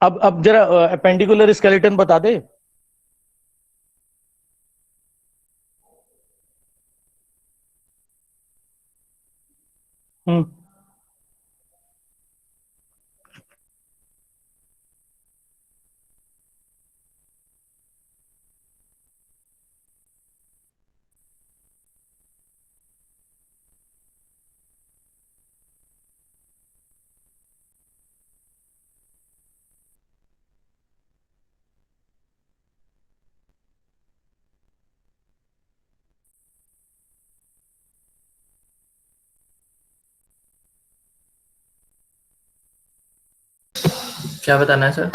अब जरा अपेंडिकुलर स्केलेटन बता दे। हम्म क्या बताना है सर?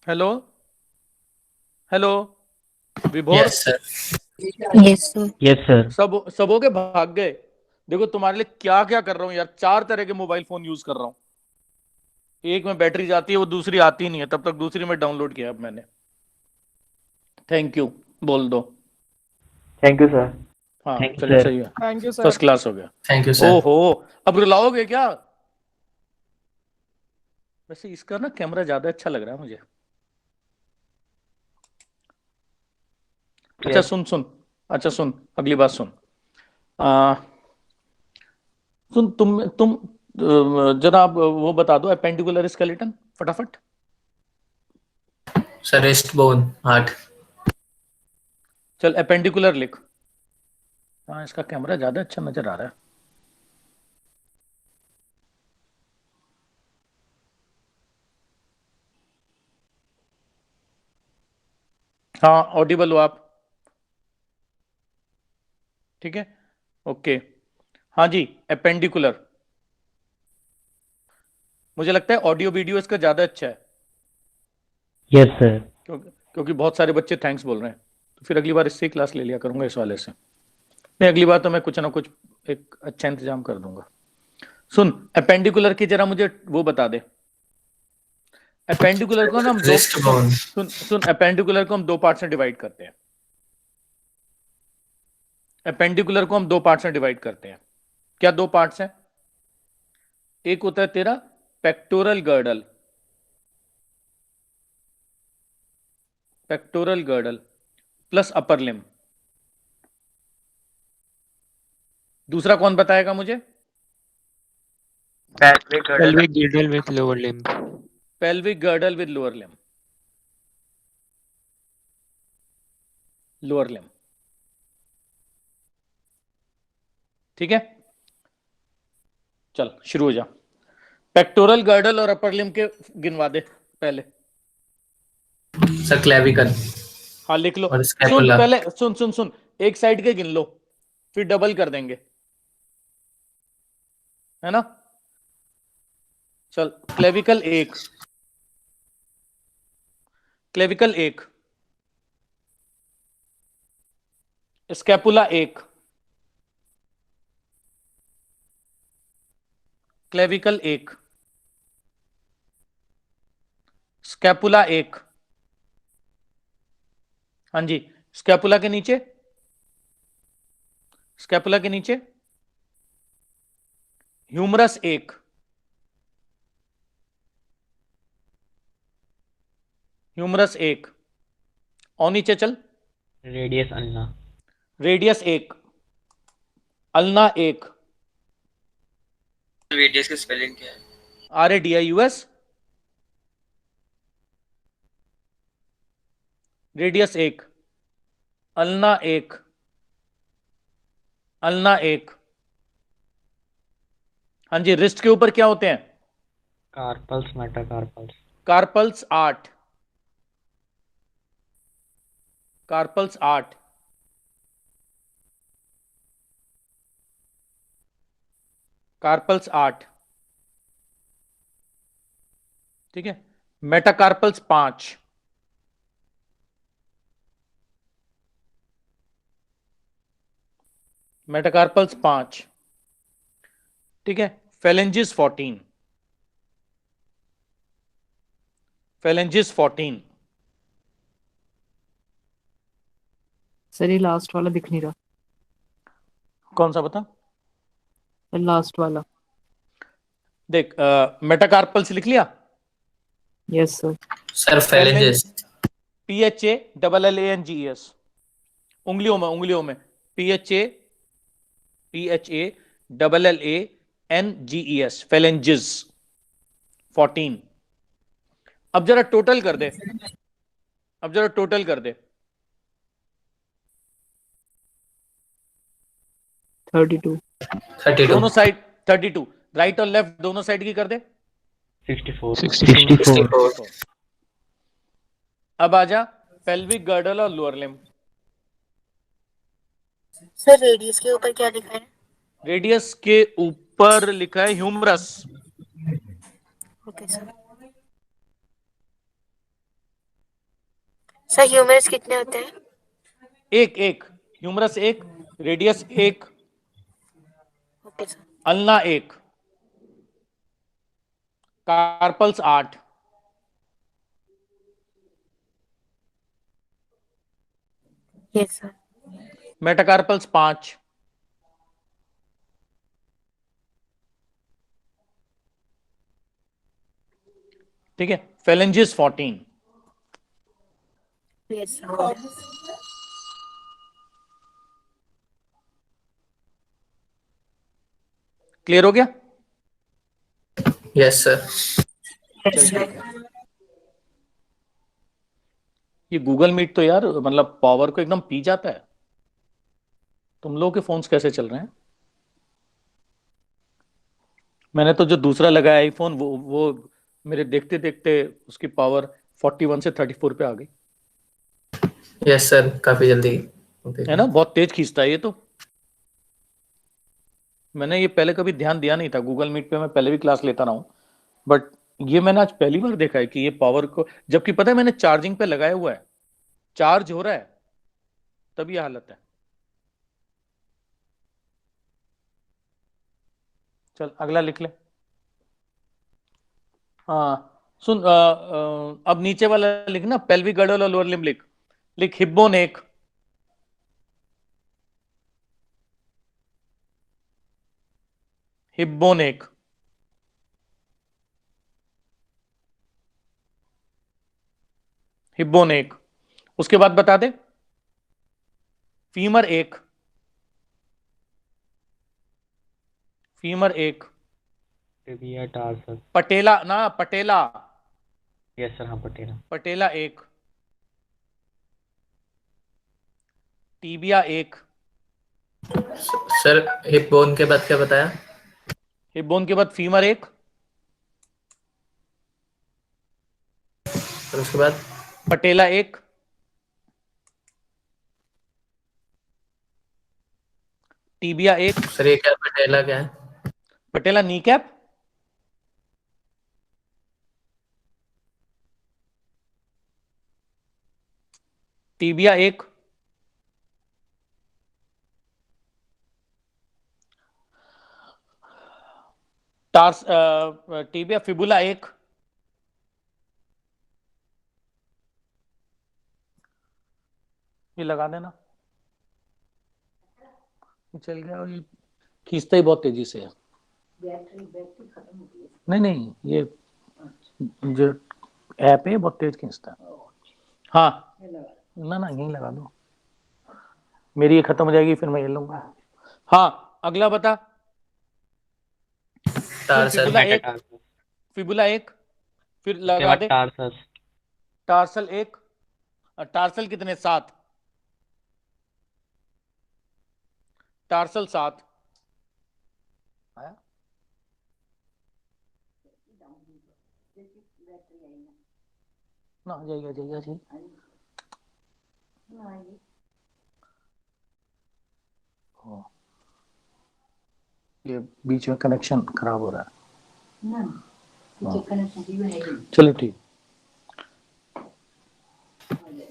हेलो हेलो विभोर, yes sir. Yes, sir. Yes sir. सब हो के भाग गए। देखो तुम्हारे लिए क्या क्या कर रहा हूँ यार, 4 तरह के मोबाइल फोन यूज कर रहा हूँ। एक में बैटरी जाती है, वो दूसरी आती नहीं है, तब तक दूसरी में डाउनलोड किया अब मैंने। थैंक यू बोल दो। Thank you sir. हाँ थैंक यू चलिए सर। सही है, thank you sir. First class हो गया। Thank you sir. ओहो, अब रुलाओगे क्या? वैसे इसका ना कैमरा ज्यादा अच्छा लग रहा है मुझे। अच्छा Yes. सुन सुन, अच्छा सुन, अगली बात सुन। आ, सुन तुम जरा आप वो बता दो, एपेंडिकुलर स्केलेटन फटाफट। Sir rest bone heart. चल एपेंडिकुलर लिख। हाँ इसका कैमरा ज्यादा अच्छा नजर आ रहा है। हाँ ऑडिबल हो आप? ठीक है, ओके। हाँ जी, एपेंडिकुलर। मुझे लगता है ऑडियो वीडियो इसका ज्यादा अच्छा है, यस सर। क्योंकि बहुत सारे बच्चे थैंक्स बोल रहे हैं, तो फिर अगली बार इससे ही क्लास ले लिया करूंगा इस वाले से। नहीं अगली बार तो मैं कुछ ना कुछ एक अच्छा इंतजाम कर दूंगा। सुन एपेंडिकुलर की जरा मुझे वो बता दे। एपेंडिकुलर को ना हम दो रेस्ट बोन। सुन एपेंडिकुलर को हम 2 पार्ट्स में डिवाइड करते हैं। एपेंडिकुलर को हम 2 पार्ट्स में डिवाइड करते हैं। क्या 2 पार्ट्स हैं? एक होता है तेरा pectoral girdle, pectoral girdle plus upper limb. दूसरा कौन बताएगा मुझे? pelvic girdle with lower limb. Pelvic girdle with lower limb, lower limb. ठीक है, चल शुरू हो जा। पेक्टोरल गर्डल और अपर लिम्ब के गिनवा दे पहले। सर क्लेविकल हाँ लिख लो। और सुन स्कैपुला। पहले सुन सुन सुन, एक साइड के गिन लो, फिर डबल कर देंगे, है ना? चल clavicle 1, clavicle 1, scapula 1, clavicle 1, scapula 1। हाँ जी, स्कैपुला के नीचे, स्कैपुला के नीचे ह्यूमरस 1, ह्यूमरस 1। और नीचे चल, radius ulna. Radius 1, ulna 1, radius की स्पेलिंग क्या है? RADIUS, radius 1, ulna 1, ulna 1। हाँ जी, रिस्ट के ऊपर क्या होते हैं? Carpals metacarpals. Carpals 8, carpals 8, carpals 8। ठीक है, मेटाकार्पल्स 5, मेटाकार्पल्स 5। ठीक है, फेलेंजिस 14, फेलेंजिस 14। सर ये लास्ट वाला दिख नहीं रहा, कौन सा बता? लास्ट वाला। देख मेटाकार्पल्स लिख लिया? Yes sir. Sir phalanges. PHALLANGES, उंगलियों में, उंगलियों में PHALLANGES, फेलेंजिस 14। अब जरा टोटल कर दे, अब जरा टोटल कर दे। 32। 32। दोनों साइड 32, राइट और लेफ्ट दोनों साइड की कर दे। 64। 64. 64। अब आजा पेल्विक गर्डल और लोअर लिम्ब। सर रेडियस के ऊपर क्या लिखा है? रेडियस के ऊपर लिखा है humerus. Okay sir. Sir humerus कितने होते हैं? एक एक ह्यूमरस एक, रेडियस एक, ओके सर। अल्ना एक, कार्पल्स 8, यस सर। मेटाकार्पल्स 5, ठीक है, फेलेंजिस 14। Yes sir. क्लियर हो गया? Yes sir. चल ठीक है। ये गूगल मीट तो यार मतलब पावर को एकदम पी जाता है। तुम लोगों के फोन्स कैसे चल रहे हैं? मैंने तो जो दूसरा लगाया आईफोन वो मेरे देखते देखते उसकी पावर 41 से 34 पे आ गई यस सर, काफी जल्दी है ना, बहुत तेज खींचता है ये तो। मैंने ये पहले कभी ध्यान दिया नहीं था, गूगल मीट पे मैं पहले भी क्लास लेता रहा हूँ, बट ये मैंने आज पहली बार देखा है कि ये पावर को, जबकि पता है मैंने चार्जिंग पे लगाया हुआ है, चार्ज हो रहा है, तब ये हालत है। चल अगला लिख ले। हाँ सुन, अब नीचे वाला लिख ना, पेल्विक गर्डल और लोअर लिम्ब लिख। लिख हिब्बोन एक, हिब्बोन एक, हिब्बोन एक। उसके बाद बता दे फीमर एक, फीमर एक, टिबिया टार्सस। पटेला ना, पटेला, यस सर, हाँ पटेला। पटेला एक, टीबिया एक, सर हिप बोन के बाद क्या बताया? हिब्बोन के बाद फीमर एक, और उसके बाद पटेला एक, टीबिया एक। सर ये क्या पटेला क्या है? पटेला नी कैप, टीबिया एक, टार्स टीबिया फिबुला एक, ये लगा देना। चल गया, और ये खींचता ही बहुत तेजी से है। नहीं नहीं, ये जो ऐप है बहुत तेज खींचता है। हाँ ना ना, यहीं लगा दो, मेरी ये खत्म हो जाएगी फिर मैं ये लूंगा। हाँ अगला बता। टार्सल। फिबुला एक, मेटाटार्सस। फिबुला एक, फिर उसके लगा बाद दे टार्सस। टार्सल एक, और टार्सल कितने? 7, टार्सल 7 आया। ना जाएगा जाएगा जी। हाँ, ये बीच में कनेक्शन खराब हो रहा है। चलो ठीक।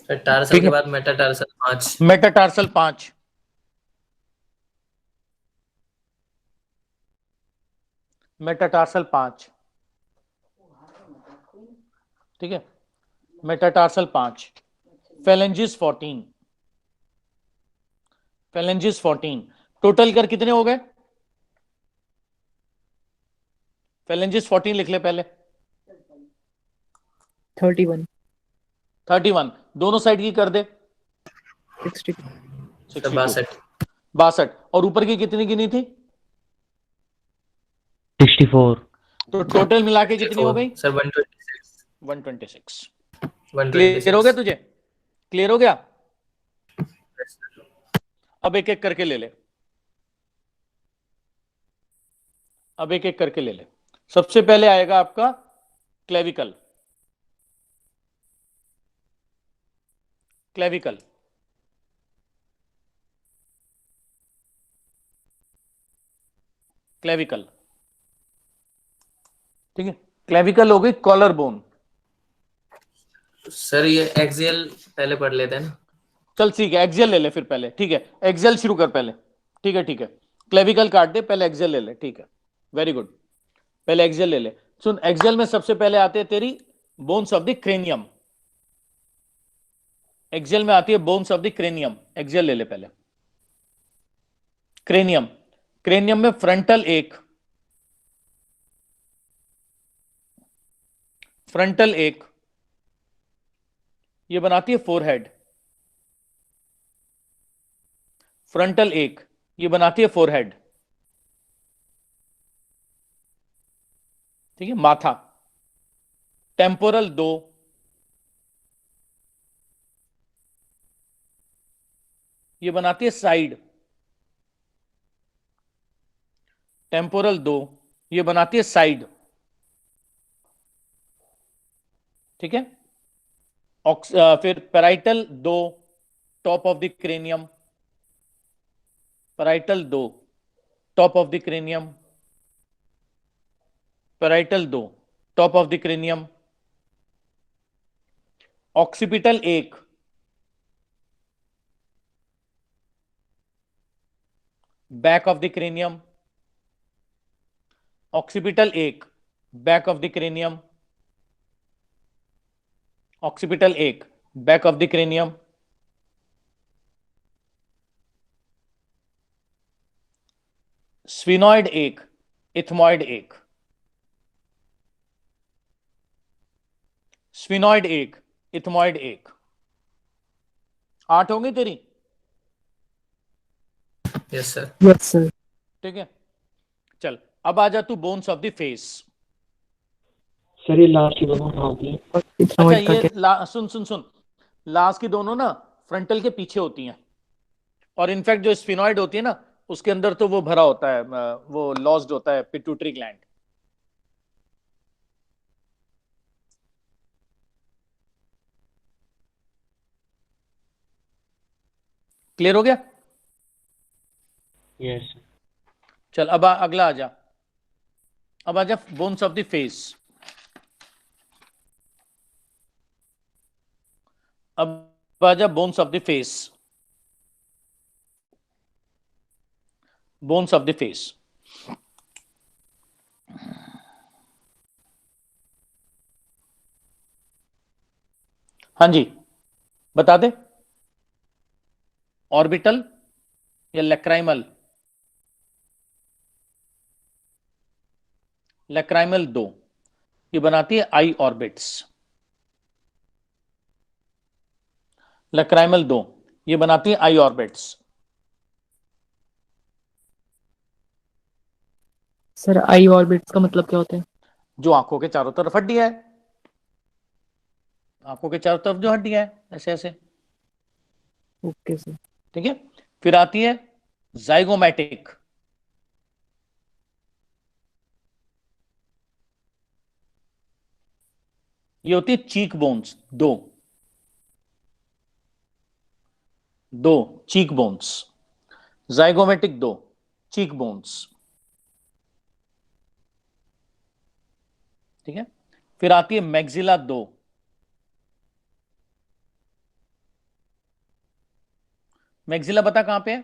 सर टार्सल ठीक के है, बाद मेटाटार्सल 5। मेटाटार्सल 5, मेटाटार्सल 5, ठीक है, मेटाटार्सल 5, फेलेंजिस 14, फेलेंजिस 14, टोटल कर कितने हो गए? फेलेंजिस 14 लिख ले पहले। 31, 31, दोनों साइड की कर दे 62, 62, 62। 62, और ऊपर की कितनी गिनी थी? 64। तो टोटल मिला के कितनी हो गई? सर 126। 126। 126। क्लियर हो गया तुझे? क्लियर हो गया? अब एक एक करके ले ले, अब एक एक करके ले ले। सबसे पहले आएगा आपका क्लेविकल, क्लेविकल, क्लेविकल, ठीक है, क्लेविकल हो गई कॉलर बोन, तो सर ये एक्सियल पहले पढ़ लेते हैं ना। चल ठीक है, एक्सियल ले ले फिर पहले, ठीक है, एक्सियल शुरू कर पहले, ठीक है ठीक है, क्लेविकल काट दे, पहले एक्सियल ले ले, ठीक है, वेरी गुड, पहले एक्सियल ले ले। सुन, एक्सियल में सबसे पहले आते हैं तेरी bones of the cranium, axial में आती है bones of the cranium, axial ले ले पहले। क्रेनियम, क्रेनियम में फ्रंटल एक, फ्रंटल एक, ये बनाती है फोरहेड, फ्रंटल एक, ये बनाती है फोरहेड, ठीक है, माथा। टेम्पोरल दो, ये बनाती है साइड, टेम्पोरल दो, ये बनाती है साइड, ठीक है। फिर पैराइटल दो, top of the cranium, parietal दो, top of the cranium, parietal दो, top of the cranium. Occipital एक, back of the cranium, occipital एक, back of the cranium, occipital एक, back of the cranium. Sphenoid एक, ethmoid एक, sphenoid एक, ethmoid एक, 8 होंगी तेरी, यस सर। Yes sir. ठीक है। चल अब आ जा तू bones of the face. Sir ये लास्ट की दोनों कहाँ होती है? अच्छा इथनॉइड का ये क्या? सुन सुन सुन, लास्ट की दोनों ना फ्रंटल के पीछे होती हैं, और इनफैक्ट जो स्फिनॉइड होती है ना उसके अंदर तो वो भरा होता है, वो लॉस्ड होता है पिट्यूटरी ग्लैंड। क्लियर हो गया? Yes sir. चल अब अगला आ जा, अब आ जा बोन्स ऑफ द फेस। अब आ जा bones of the face, bones of the face. हाँ जी बता दे, ऑर्बिटल या लैक्राइमल? लैक्राइमल दो, ये बनाती है आई ऑर्बिट्स, लैक्राइमल दो, ये बनाती है आई ऑर्बिट्स। सर आई ऑर्बिट्स का मतलब क्या होता है? जो आंखों के चारों तरफ हड्डियां है, आंखों के चारों तरफ जो हड्डियां है ऐसे ऐसे, ओके सर। ठीक है। फिर आती है जाइगोमैटिक, ये होती है चीक बोन्स दो, दो चीक बोन्स, जाइगोमेटिक दो चीक बोन्स, ठीक है। फिर आती है मैक्सिला दो, मैक्सिला बता कहां पे है?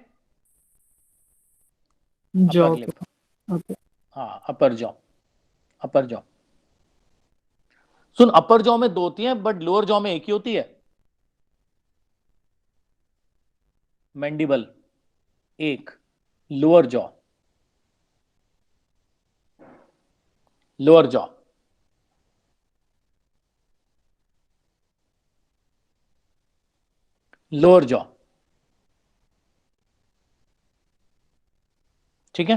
Jaw upper lip, okay. हाँ अपर जॉ, अपर जॉ। सुन अपर जॉ में दो होती है बट लोअर जॉ में एक ही होती है। मैंडिबल एक, lower jaw, lower jaw, lower jaw, ठीक है।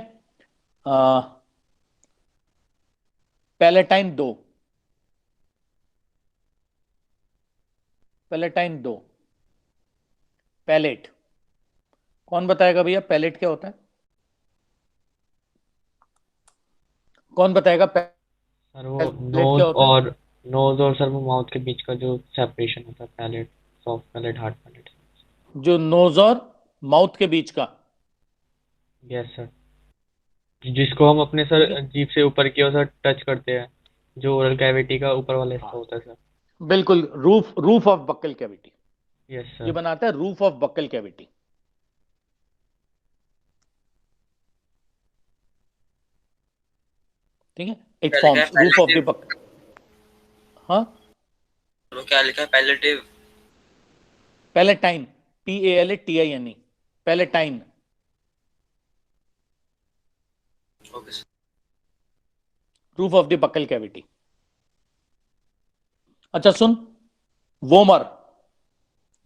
पैलेटाइन दो, पैलेटाइन दो, पैलेट, कौन बताएगा भैया पैलेट क्या होता है? कौन बताएगा सर वो पैलेट क्या होता है? नोज और सर वो माउथ के बीच का जो सेपरेशन होता है, palate, soft palate, hard palate. जो नोज और माउथ के बीच का, यस सर। जिसको हम अपने ठीक सर है। जीभ से ऊपर की ओर सर टच करते हैं, जो ओरल कैविटी का ऊपर वाला हिस्सा होता है सर। बिल्कुल, roof of buccal cavity, yes ये सर। बनाता है रूफ ऑफ बक्कल कैविटी। ठीक है, इट क्या लिखा है forms roof of the palative? बक। हाँ, वो क्या लिखा है palative? Palatine, PALATINE, palatine. Okay sir. Roof of the buccal cavity. अच्छा सुन, वोमर,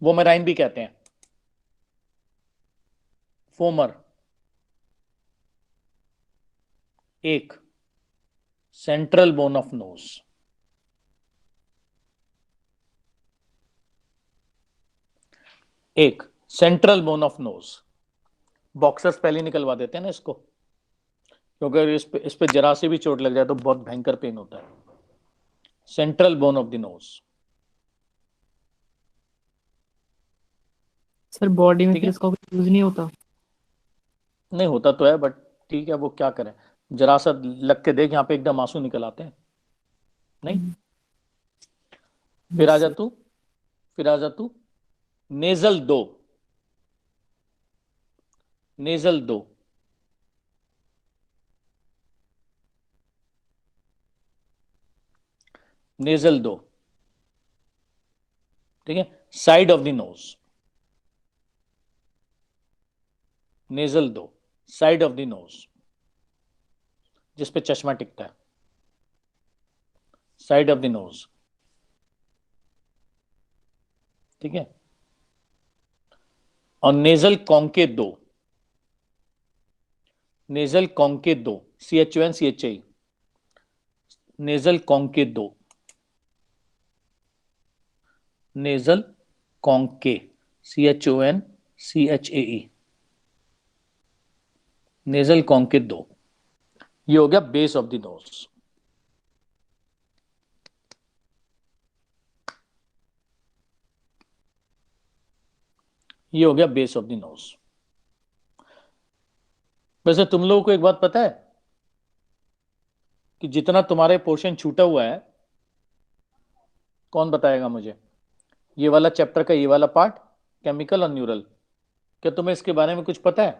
वोमेराइन भी कहते हैं, फोमर, एक सेंट्रल बोन ऑफ नोज। एक central bone of nose. Boxers पहले निकलवा देते हैं ना इसको, क्योंकि अगर इस पे जरा से भी चोट लग जाए तो बहुत भयंकर पेन होता है। Central bone of the nose. Sir body में ठीक फिर है, इसका कोई यूज नहीं होता? नहीं होता तो है, बट ठीक है, वो क्या करें, जरा सा लग के देख, यहाँ पे एकदम आंसू निकल आते हैं। नहीं, फिर आ यस जा सर। तू, फिर आ जा तू, नेजल 2, नेजल 2, नेजल 2। ठीक है, side of the nose, nasal 2, side of the nose, जिस पे चश्मा टिकता है, साइड ऑफ द नोज। ठीक है, और nasal conchae 2, nasal conchae 2, CHONCHI, nasal conchae 2, nasal conchae, CHONCHAE, nasal conchae 2। ये हो गया बेस ऑफ द नोज। ये हो गया बेस ऑफ द नोज। वैसे तुम लोगों को एक बात पता है कि जितना तुम्हारे पोर्शन छूटा हुआ है, कौन बताएगा मुझे, ये वाला चैप्टर का ये वाला पार्ट, केमिकल और न्यूरल, क्या तुम्हें इसके बारे में कुछ पता है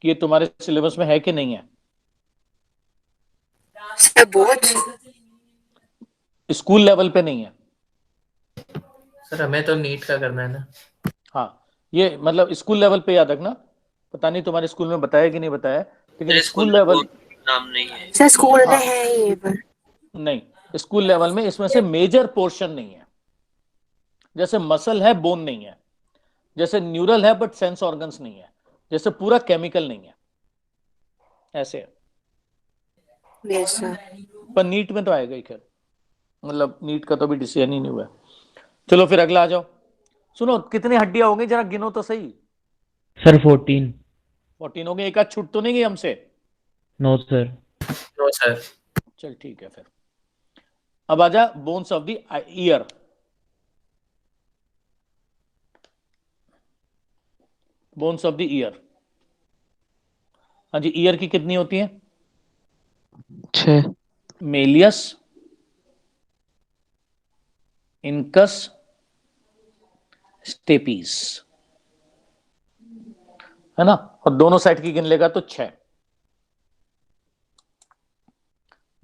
कि ये तुम्हारे सिलेबस में है कि नहीं है? सर बोझ। स्कूल लेवल पे नहीं है। सर हमें तो नीट का करना है ना। हाँ, ये मतलब स्कूल लेवल पे याद रखना, पता नहीं तुम्हारे स्कूल में बताया कि नहीं बताया, लेकिन मेरे स्कूल स्कूल में वो लेवल, नाम नहीं है। सर स्कूल में हाँ, है ये पर। नहीं, स्कूल लेवल में इसमें से मेजर पोर्शन नहीं है। जैसे मसल है, बोन नहीं है, जैसे न्यूरल है बट सेंस ऑर्गन्स नहीं है, जैसे पूरा केमिकल नहीं है, ऐसे है। Yes sir. पर नीट में तो आएगा ही, खैर मतलब नीट का तो भी डिसीजन ही नहीं हुआ है। चलो फिर अगला आ जाओ। सुनो, कितनी हड्डियां हो गई जरा गिनो तो सही। सर 14। 14 हो गई, एक आध छूट तो नहीं गई हमसे? No sir. No sir. चल ठीक है फिर। अब आ जा bones of the ear. Bones of the ear. हाँ जी, ईयर की कितनी होती है? 6। मेलियस, इनकस, स्टेपीज, है ना, और दोनों साइड की गिन लेगा तो 6,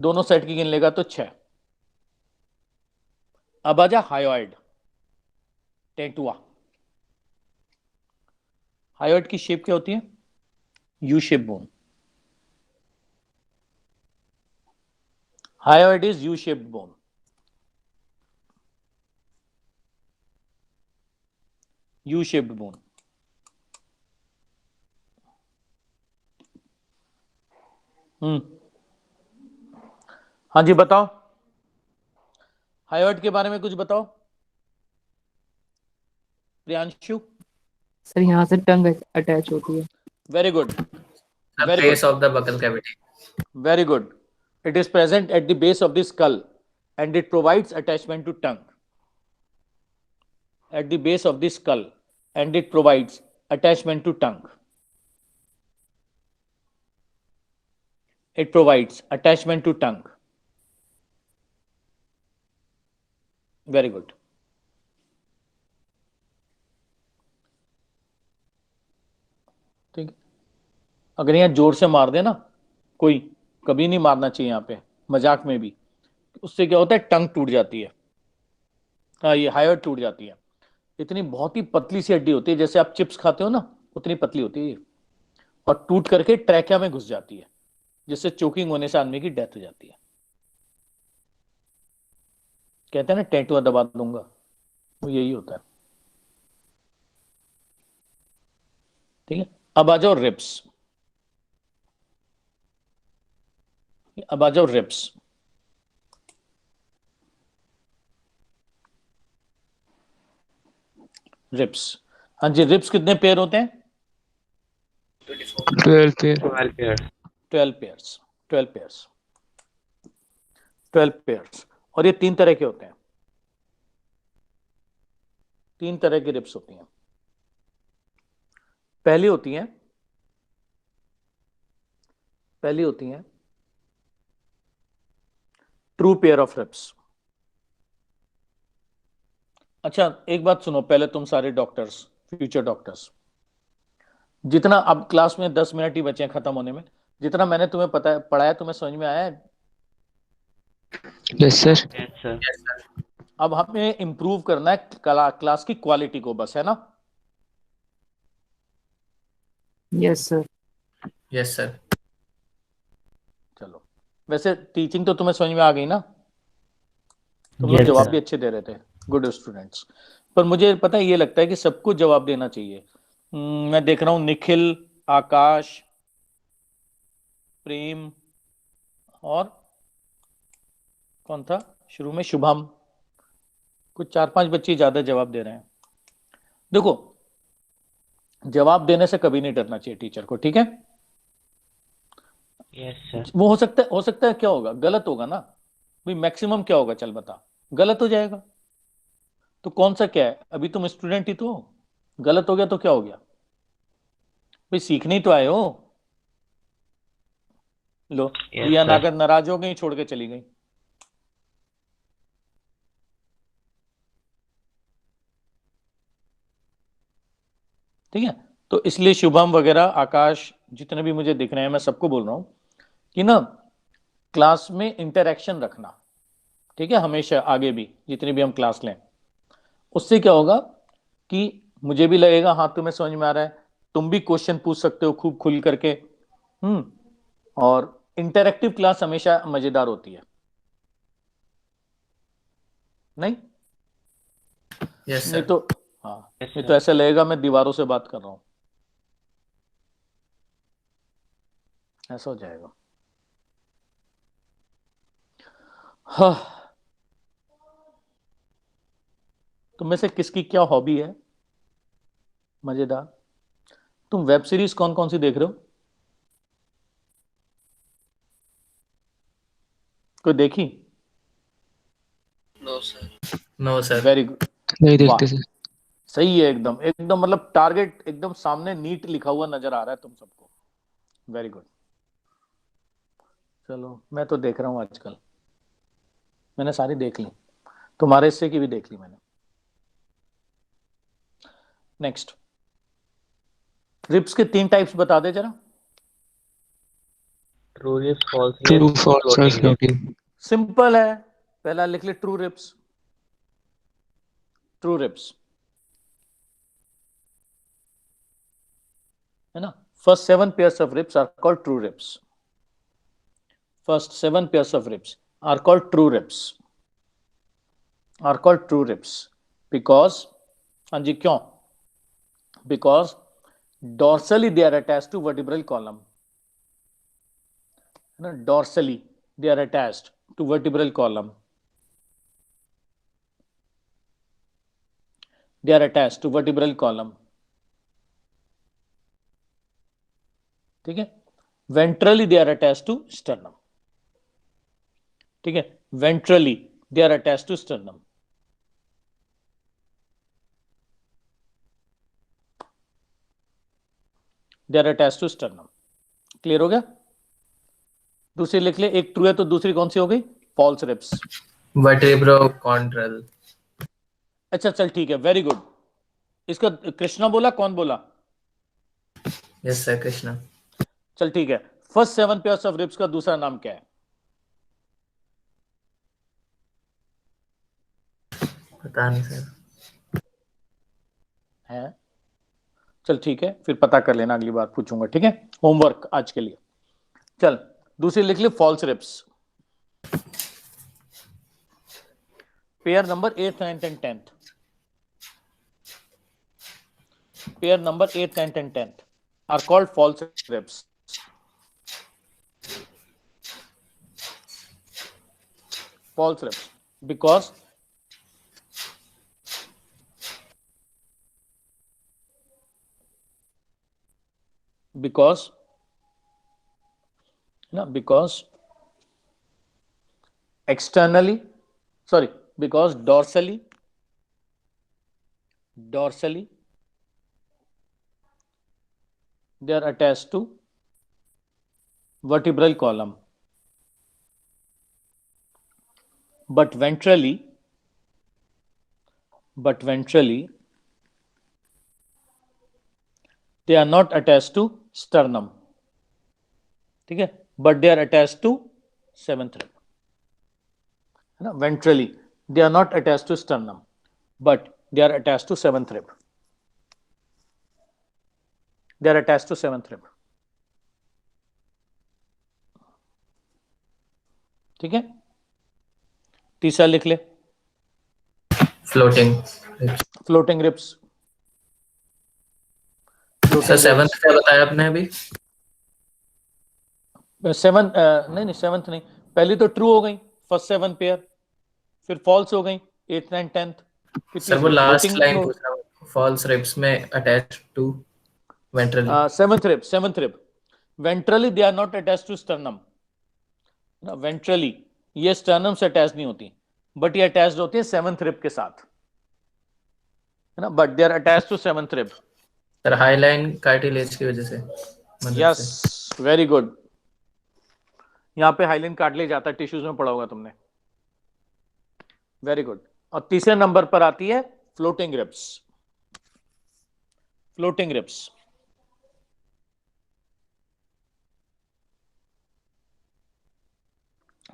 दोनों साइड की गिन लेगा तो 6। अब आ जा हायोइड, टेंटुआ। हायोइड की शेप क्या होती है? U shape bone. Hyoid is U shaped bone. U shaped bone. हाँ जी बताओ, हायोइड के बारे में कुछ बताओ प्रियांशु। सर यहाँ से टंग अटैच होती है। Very good, The very base good, of the buccal cavity. Very good. It is present at the base of the skull and it provides attachment to tongue. At the base of the skull and it provides attachment to tongue. It provides attachment to tongue. Very good. ठीक है, अगर यहाँ जोर से मार दे ना कोई, कभी नहीं मारना चाहिए यहाँ पे, मजाक में भी, उससे क्या होता है टंग टूट जाती है, हाँ ये हाइट टूट जाती है। इतनी बहुत ही पतली सी हड्डी होती है, जैसे आप चिप्स खाते हो ना उतनी पतली होती है ये, और टूट करके ट्रैकिया में घुस जाती है, जिससे चोकिंग होने से आदमी की डेथ हो जाती है। कहते हैं ना टेंटुआ दबा दूंगा, वो यही होता है। ठीक है, अब आ जाओ रिब्स। अब आ जाओ रिब्स। रिब्स, हाँ जी, रिब्स कितने पेयर होते हैं? 24 12 pair 12 pair 12 pairs. 12 pairs, 12 pairs. और ये 3 तरह के होते हैं, 3 तरह की रिब्स होती हैं। पहली होती हैं ट्रू पेयर ऑफ रिब्स। अच्छा एक बात सुनो, पहले तुम सारे डॉक्टर्स, फ्यूचर डॉक्टर्स, जितना अब क्लास में 10 मिनट ही बचे हैं खत्म होने में, जितना मैंने तुम्हें पढ़ाया तुम्हें समझ में आया है? Yes sir. Yes sir. Yes sir. अब हमें इंप्रूव करना है क्लास की क्वालिटी को, बस, है ना? Yes sir. Yes sir. चलो, वैसे टीचिंग तो तुम्हें समझ में आ गई ना? तुम लोग Yes, जवाब sir. भी अच्छे दे रहे थे, गुड स्टूडेंट्स। पर मुझे पता है, ये लगता है कि सबको जवाब देना चाहिए। मैं देख रहा हूं निखिल, आकाश, प्रेम, और कौन था शुरू में, शुभम, कुछ 4-5 बच्चे ज्यादा जवाब दे रहे हैं। देखो, जवाब देने से कभी नहीं डरना चाहिए टीचर को, ठीक है? Yes sir. वो हो सकता है क्या होगा, गलत होगा ना भाई, मैक्सिमम क्या होगा, चल बता, गलत हो जाएगा। तो कौन सा क्या है, अभी तुम स्टूडेंट ही तो हो, गलत हो गया तो क्या हो गया भाई, सीखने ही तो आए हो। लो, Yes, रिया sir. नागर नाराज हो गई, छोड़ के चली गई। ठीक है, तो इसलिए शुभम वगैरह, आकाश, जितने भी मुझे दिख रहे हैं, मैं सबको बोल रहा हूं कि ना क्लास में इंटरेक्शन रखना, ठीक है, हमेशा आगे भी जितनी भी हम क्लास लें, उससे क्या होगा कि मुझे भी लगेगा हाँ तुम्हें समझ में आ रहा है, तुम भी क्वेश्चन पूछ सकते हो खूब खुल करके। और इंटरेक्टिव क्लास हमेशा मजेदार होती है, नहीं? यस नहीं सर। तो हाँ, Yes, नहीं sir. तो ऐसा लगेगा मैं दीवारों से बात कर रहा हूं, ऐसा हो जाएगा। हाँ, तुम में से किसकी क्या हॉबी है मजेदार? तुम वेब सीरीज कौन कौन सी देख रहे हो? कोई देखी? No sir. No sir. Very good, नहीं वाह, देखते सर। सही है, एकदम एकदम, मतलब टारगेट एकदम सामने नीट लिखा हुआ नजर आ रहा है तुम सबको, वेरी गुड। चलो, मैं तो देख रहा हूं आजकल, मैंने सारी देख ली, तुम्हारे हिस्से की भी देख ली मैंने। नेक्स्ट, रिप्स के 3 टाइप्स बता दे जरा। True lips, false true lips, false और floating lips. फ्लोटिंग। सिंपल है, पहला लिख ले ट्रू रिप्स। ट्रू रिप्स है ना, first 7 pairs of ribs are called true ribs. First 7 pairs of ribs are called true ribs, are called true ribs because, हाँ जी क्यों? Because dorsally they are attached to vertebral column, है ना, dorsally they are attached to vertebral column, they are attached to vertebral column, ठीक है? ventrally they are attached to sternum, ठीक है, ventrally they are attached to sternum, they are attached to sternum। Clear हो गया? दूसरी लिख ले, एक ट्रू है तो दूसरी कौन सी हो गई? False ribs. वर्टेब्रोकॉन्ड्रल। अच्छा चल ठीक है, वेरी गुड। इसका कृष्णा बोला, कौन बोला? Yes sir, Krishna. चल ठीक है, फर्स्ट 7 पेयर्स ऑफ रिब्स का दूसरा नाम क्या है? पता नहीं सर। है चल ठीक है, फिर पता कर लेना, अगली बार पूछूंगा, ठीक है? होमवर्क आज के लिए। चल दूसरी लिख ली, false ribs. Pair number 8th 9th and 10th, pair number 8th 9th and 10th are called false ribs. False ribs because externally, sorry, because dorsally they are attached to vertebral column, but ventrally they are not attached to sternum, ठीक है? but they are attached to 7th rib, है ना? ventrally they are not attached to sternum, but they are attached to 7th rib. They are attached to 7th rib. ठीक है? तीसरा लिख ले, floating. Floating ribs. Sir 7th क्या बताया आपने अभी? 7 नहीं 7th नहीं, पहली तो ट्रू हो गई, फर्स्ट 7 पेयर, फिर फॉल्स हो गई 8th 9th 10th, फिर सर वो लास्ट floating लाइन हो- पूछ रहा हूँ, फॉल्स रिब्स में attached to ventrally. 7th rib ventrally they are not attached to sternum ना, ventrally ये sternum से अटैच नहीं होती, बट ये अटैच्ड होती है 7th rib के साथ, है ना? But they are attached to 7th rib. Sir hyaline cartilage की वजह से, मदद से। Yes, very good. यहाँ पे हाइलाइन कार्टिलेज आता है, टिश्यूज में पढ़ा होगा तुमने, वेरी गुड। और तीसरे नंबर पर आती है floating ribs. Floating ribs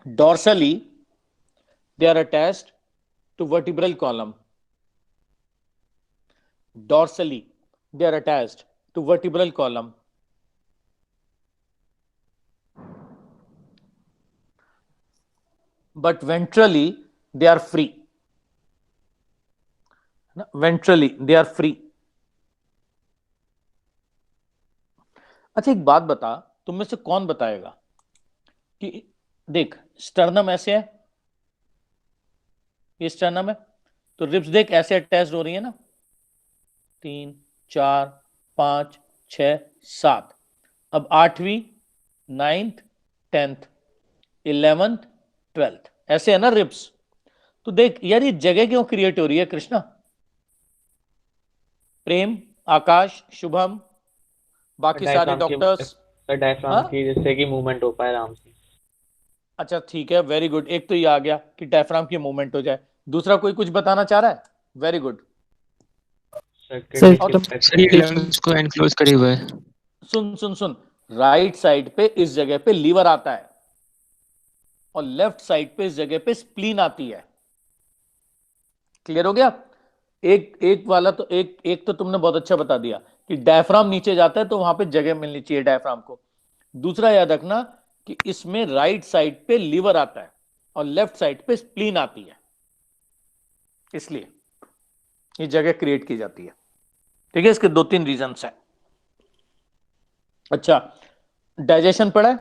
dorsally they are attached to vertebral column. Dorsally they are attached to vertebral column, but ventrally they are free. Ventrally they are free. अच्छा एक बात बता, तुम में से कौन बताएगा कि देख स्टर्नम ऐसे है, ये स्टर्नम है, तो रिब्स देख ऐसे अटैच्ड हो रही है ना, 3 4 5 6 7, अब 8वीं 9th 10th 11th 12th ऐसे है ना रिब्स। तो देख यार ये जगह क्यों क्रिएट हो रही है कृष्णा? प्रेम, आकाश, शुभम, बाकी सारे डॉक्टर्स, डायफ्राम की जिससे कि मूवमेंट हो पाए आराम से। अच्छा ठीक है, वेरी गुड। एक तो ये आ गया कि डायफ्राम की मूवमेंट हो जाए, दूसरा कोई कुछ बताना चाह रहा है? Very good. सर ये लंग्स को एनक्लोज करे हुए है। सुन सुन सुन, राइट साइड पे इस जगह पे लीवर आता है और लेफ्ट साइड पे इस जगह पे स्प्लीन आती है। क्लियर हो गया? एक वाला तो एक तो तुमने बहुत अच्छा बता दिया कि डायफ्राम नीचे जाता है तो वहां पे जगह मिलनी चाहिए डायफ्राम को। दूसरा याद रखना कि इसमें राइट साइड पे लीवर आता है और लेफ्ट साइड पे स्प्लीन आती है, इसलिए ये जगह क्रिएट की जाती है। ठीक है, इसके 2-3 रीजंस हैं। अच्छा, डाइजेशन पड़ा है?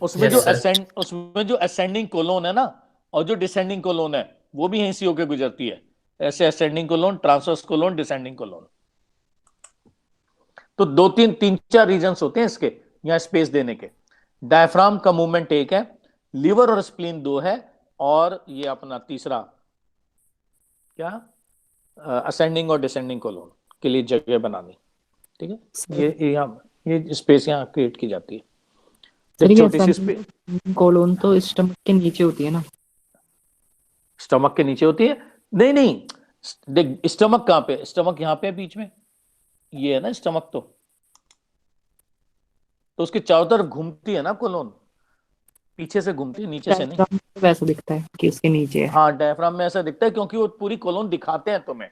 उसमें जो असेंडिंग कोलोन है ना और जो डिसेंडिंग कोलोन है वो भी यहीं से होकर गुजरती है। ऐसे ascending colon, transverse colon, descending colon. तो 2-3-4 रीजंस होते हैं इसके यहां स्पेस देने के। डायफ्राम का मूवमेंट एक है, लीवर और स्प्लीन 2 है, और ये अपना तीसरा क्या, असेंडिंग और डिसेंडिंग कोलोन के लिए जगह बनानी। ठीक है, ये स्पेस यहां क्रिएट की जाती है। छोटी सी स्पेस, कोलोन तो स्टमक के नीचे होती है ना? स्टमक के नीचे होती है। नहीं नहीं, देख स्टमक कहाँ पे, स्टमक यहाँ पे है बीच में, ये है ना स्टमक, तो उसके चारों तरफ घूमती है ना कोलोन, पीछे से घूमती है, नीचे से नहीं। डायफ्राम में वैसा दिखता है कि उसके नीचे है। हाँ डायफ्राम में ऐसा दिखता है क्योंकि वो पूरी कोलोन दिखाते हैं तुम्हें,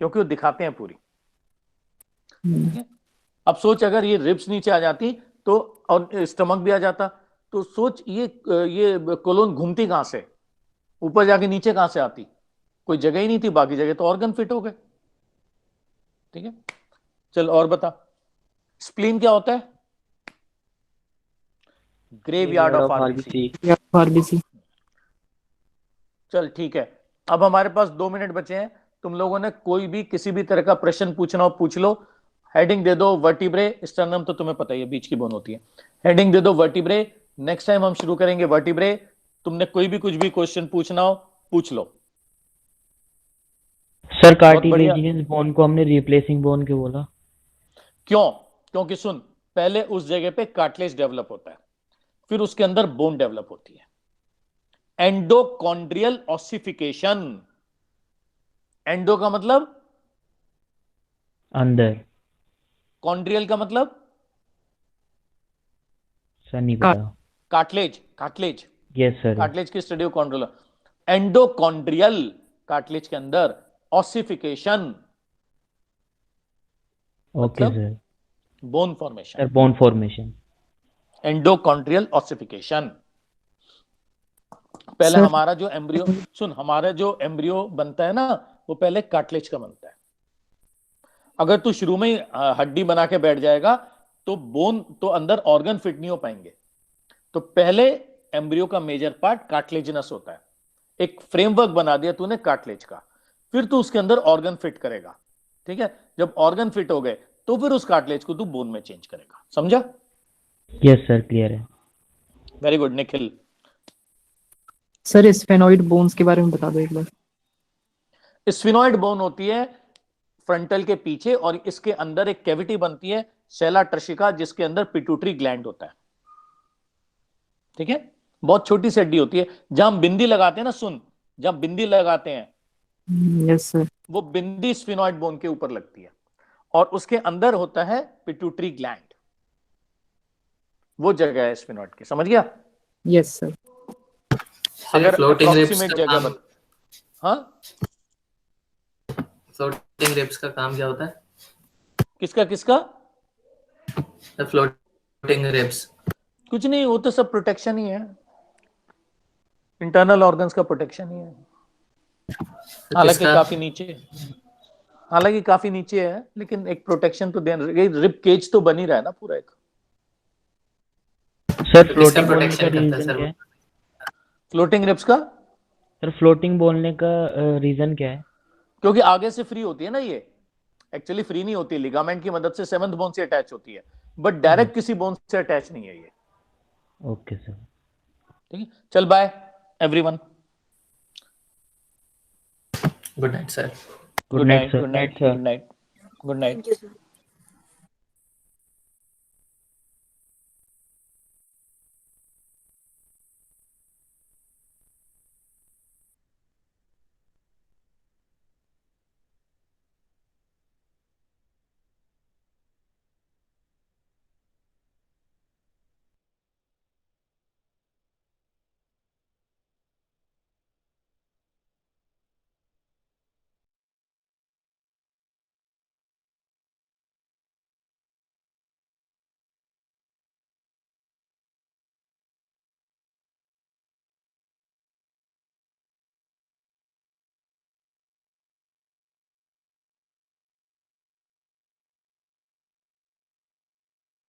क्योंकि वो दिखाते हैं पूरी। ठीक है, अब सोच अगर ये रिब्स नीचे आ जाती तो और स्टमक भी आ जाता, तो सोच ये कोलोन घूमती कहां से, ऊपर जाके नीचे कहां से आती, कोई जगह ही नहीं थी, बाकी जगह तो ऑर्गन फिट हो गए। ठीक है, चल और बता, स्प्लीन क्या होता है? Graveyard of RBC. आरबीसी। चल ठीक है, अब हमारे पास 2 मिनट बचे हैं, तुम लोगों ने कोई भी किसी भी तरह का प्रश्न पूछना हो पूछ लो। हेडिंग दे दो वर्टिब्रे, स्टर्नम तो तुम्हें पता ही है बीच की बोन होती है। हेडिंग दे दो वर्टिब्रे, नेक्स्ट टाइम हम शुरू करेंगे वर्टिब्रे। तुमने कोई भी कुछ भी क्वेश्चन पूछना हो पूछ लो। सर बहुत बढ़िया। कार्टिलेजिनस बोन को हमने रिप्लेसिंग बोन क्यों बोला? क्यों? क्योंकि सुन, पहले उस जगह पे कार्टिलेज डेवलप होता है, फिर उसके अंदर बोन डेवलप होती है। एंडोकॉन्ड्रियल ऑसिफिकेशन, एंडो का मतलब अंदर, कॉन्ड्रियल का मतलब सर नहीं पता। Cartilage, cartilage, yes sir. Cartilage की study of chondrial, endochondrial cartilage के अंदर, ऑसिफिकेशन ओके मतलब sir. Bone formation, sir bone formation. Endochondrial ossification. पहले सर- हमारा जो एम्ब्रियो, सुन, हमारा जो एम्ब्रियो बनता है ना वो पहले कार्टिलेज का बनता है। अगर तू शुरू में ही हड्डी बना के बैठ जाएगा तो बोन तो अंदर ऑर्गन फिट नहीं हो पाएंगे। तो पहले एम्ब्रियो का मेजर पार्ट कार्टिलेजिनस होता है, एक फ्रेमवर्क बना दिया तूने कार्टिलेज का, फिर तू उसके अंदर ऑर्गन फिट करेगा। ठीक है, जब ऑर्गन फिट हो गए तो फिर उस कार्टिलेज को तू बोन में चेंज करेगा। समझा? यस सर, क्लियर है। Very good Nikhil. Sir sphenoid bones के बारे में बता दो एक बार। स्फिनॉइड बोन होती है फ्रंटल के पीछे, और इसके अंदर एक कैविटी बनती है सेला ट्रशिका, जिसके अंदर पिट्यूटरी ग्लैंड होता है। ठीक है, बहुत छोटी सी हड्डी होती है, जहां हम बिंदी लगाते हैं ना, सुन, जहां बिंदी लगाते हैं यस सर। वो बिंदी स्फिनॉइड बोन के ऊपर लगती है, और उसके अंदर होता है पिट्यूटरी ग्लैंड, वो जगह है स्फिनॉइड की। समझ गया? Yes sir. अगर फ्लोटिंग रिब्स अप्रोक्सीमेट का जगह काम, हाँ, फ्लोटिंग रिब्स का काम क्या होता है? किसका किसका? Floating ribs. कुछ नहीं, वो तो सब प्रोटेक्शन ही है, इंटरनल ऑर्गन्स का प्रोटेक्शन ही है। हालांकि काफी नीचे, हालांकि काफी नीचे है, लेकिन एक प्रोटेक्शन तो रिब केज तो बन ही रहा है ना पूरा एक। सर किसका फ्लोटिंग बोलने का प्रोटेक्शन करता है रीजन सर? क्या है? फ्लोटिंग रिब्स का, फ्लोटिंग बोलने का रीजन क्या है? क्योंकि आगे से फ्री होती है ना, ये एक्चुअली फ्री नहीं होती, लिगामेंट की मदद से 7th बोन से अटैच होती है, बट डायरेक्ट किसी बोन से अटैच नहीं है ये। Okay sir. ठीक है, चल bye everyone. Good night sir. Good night sir. Good night, good night, good night. Thank you sir.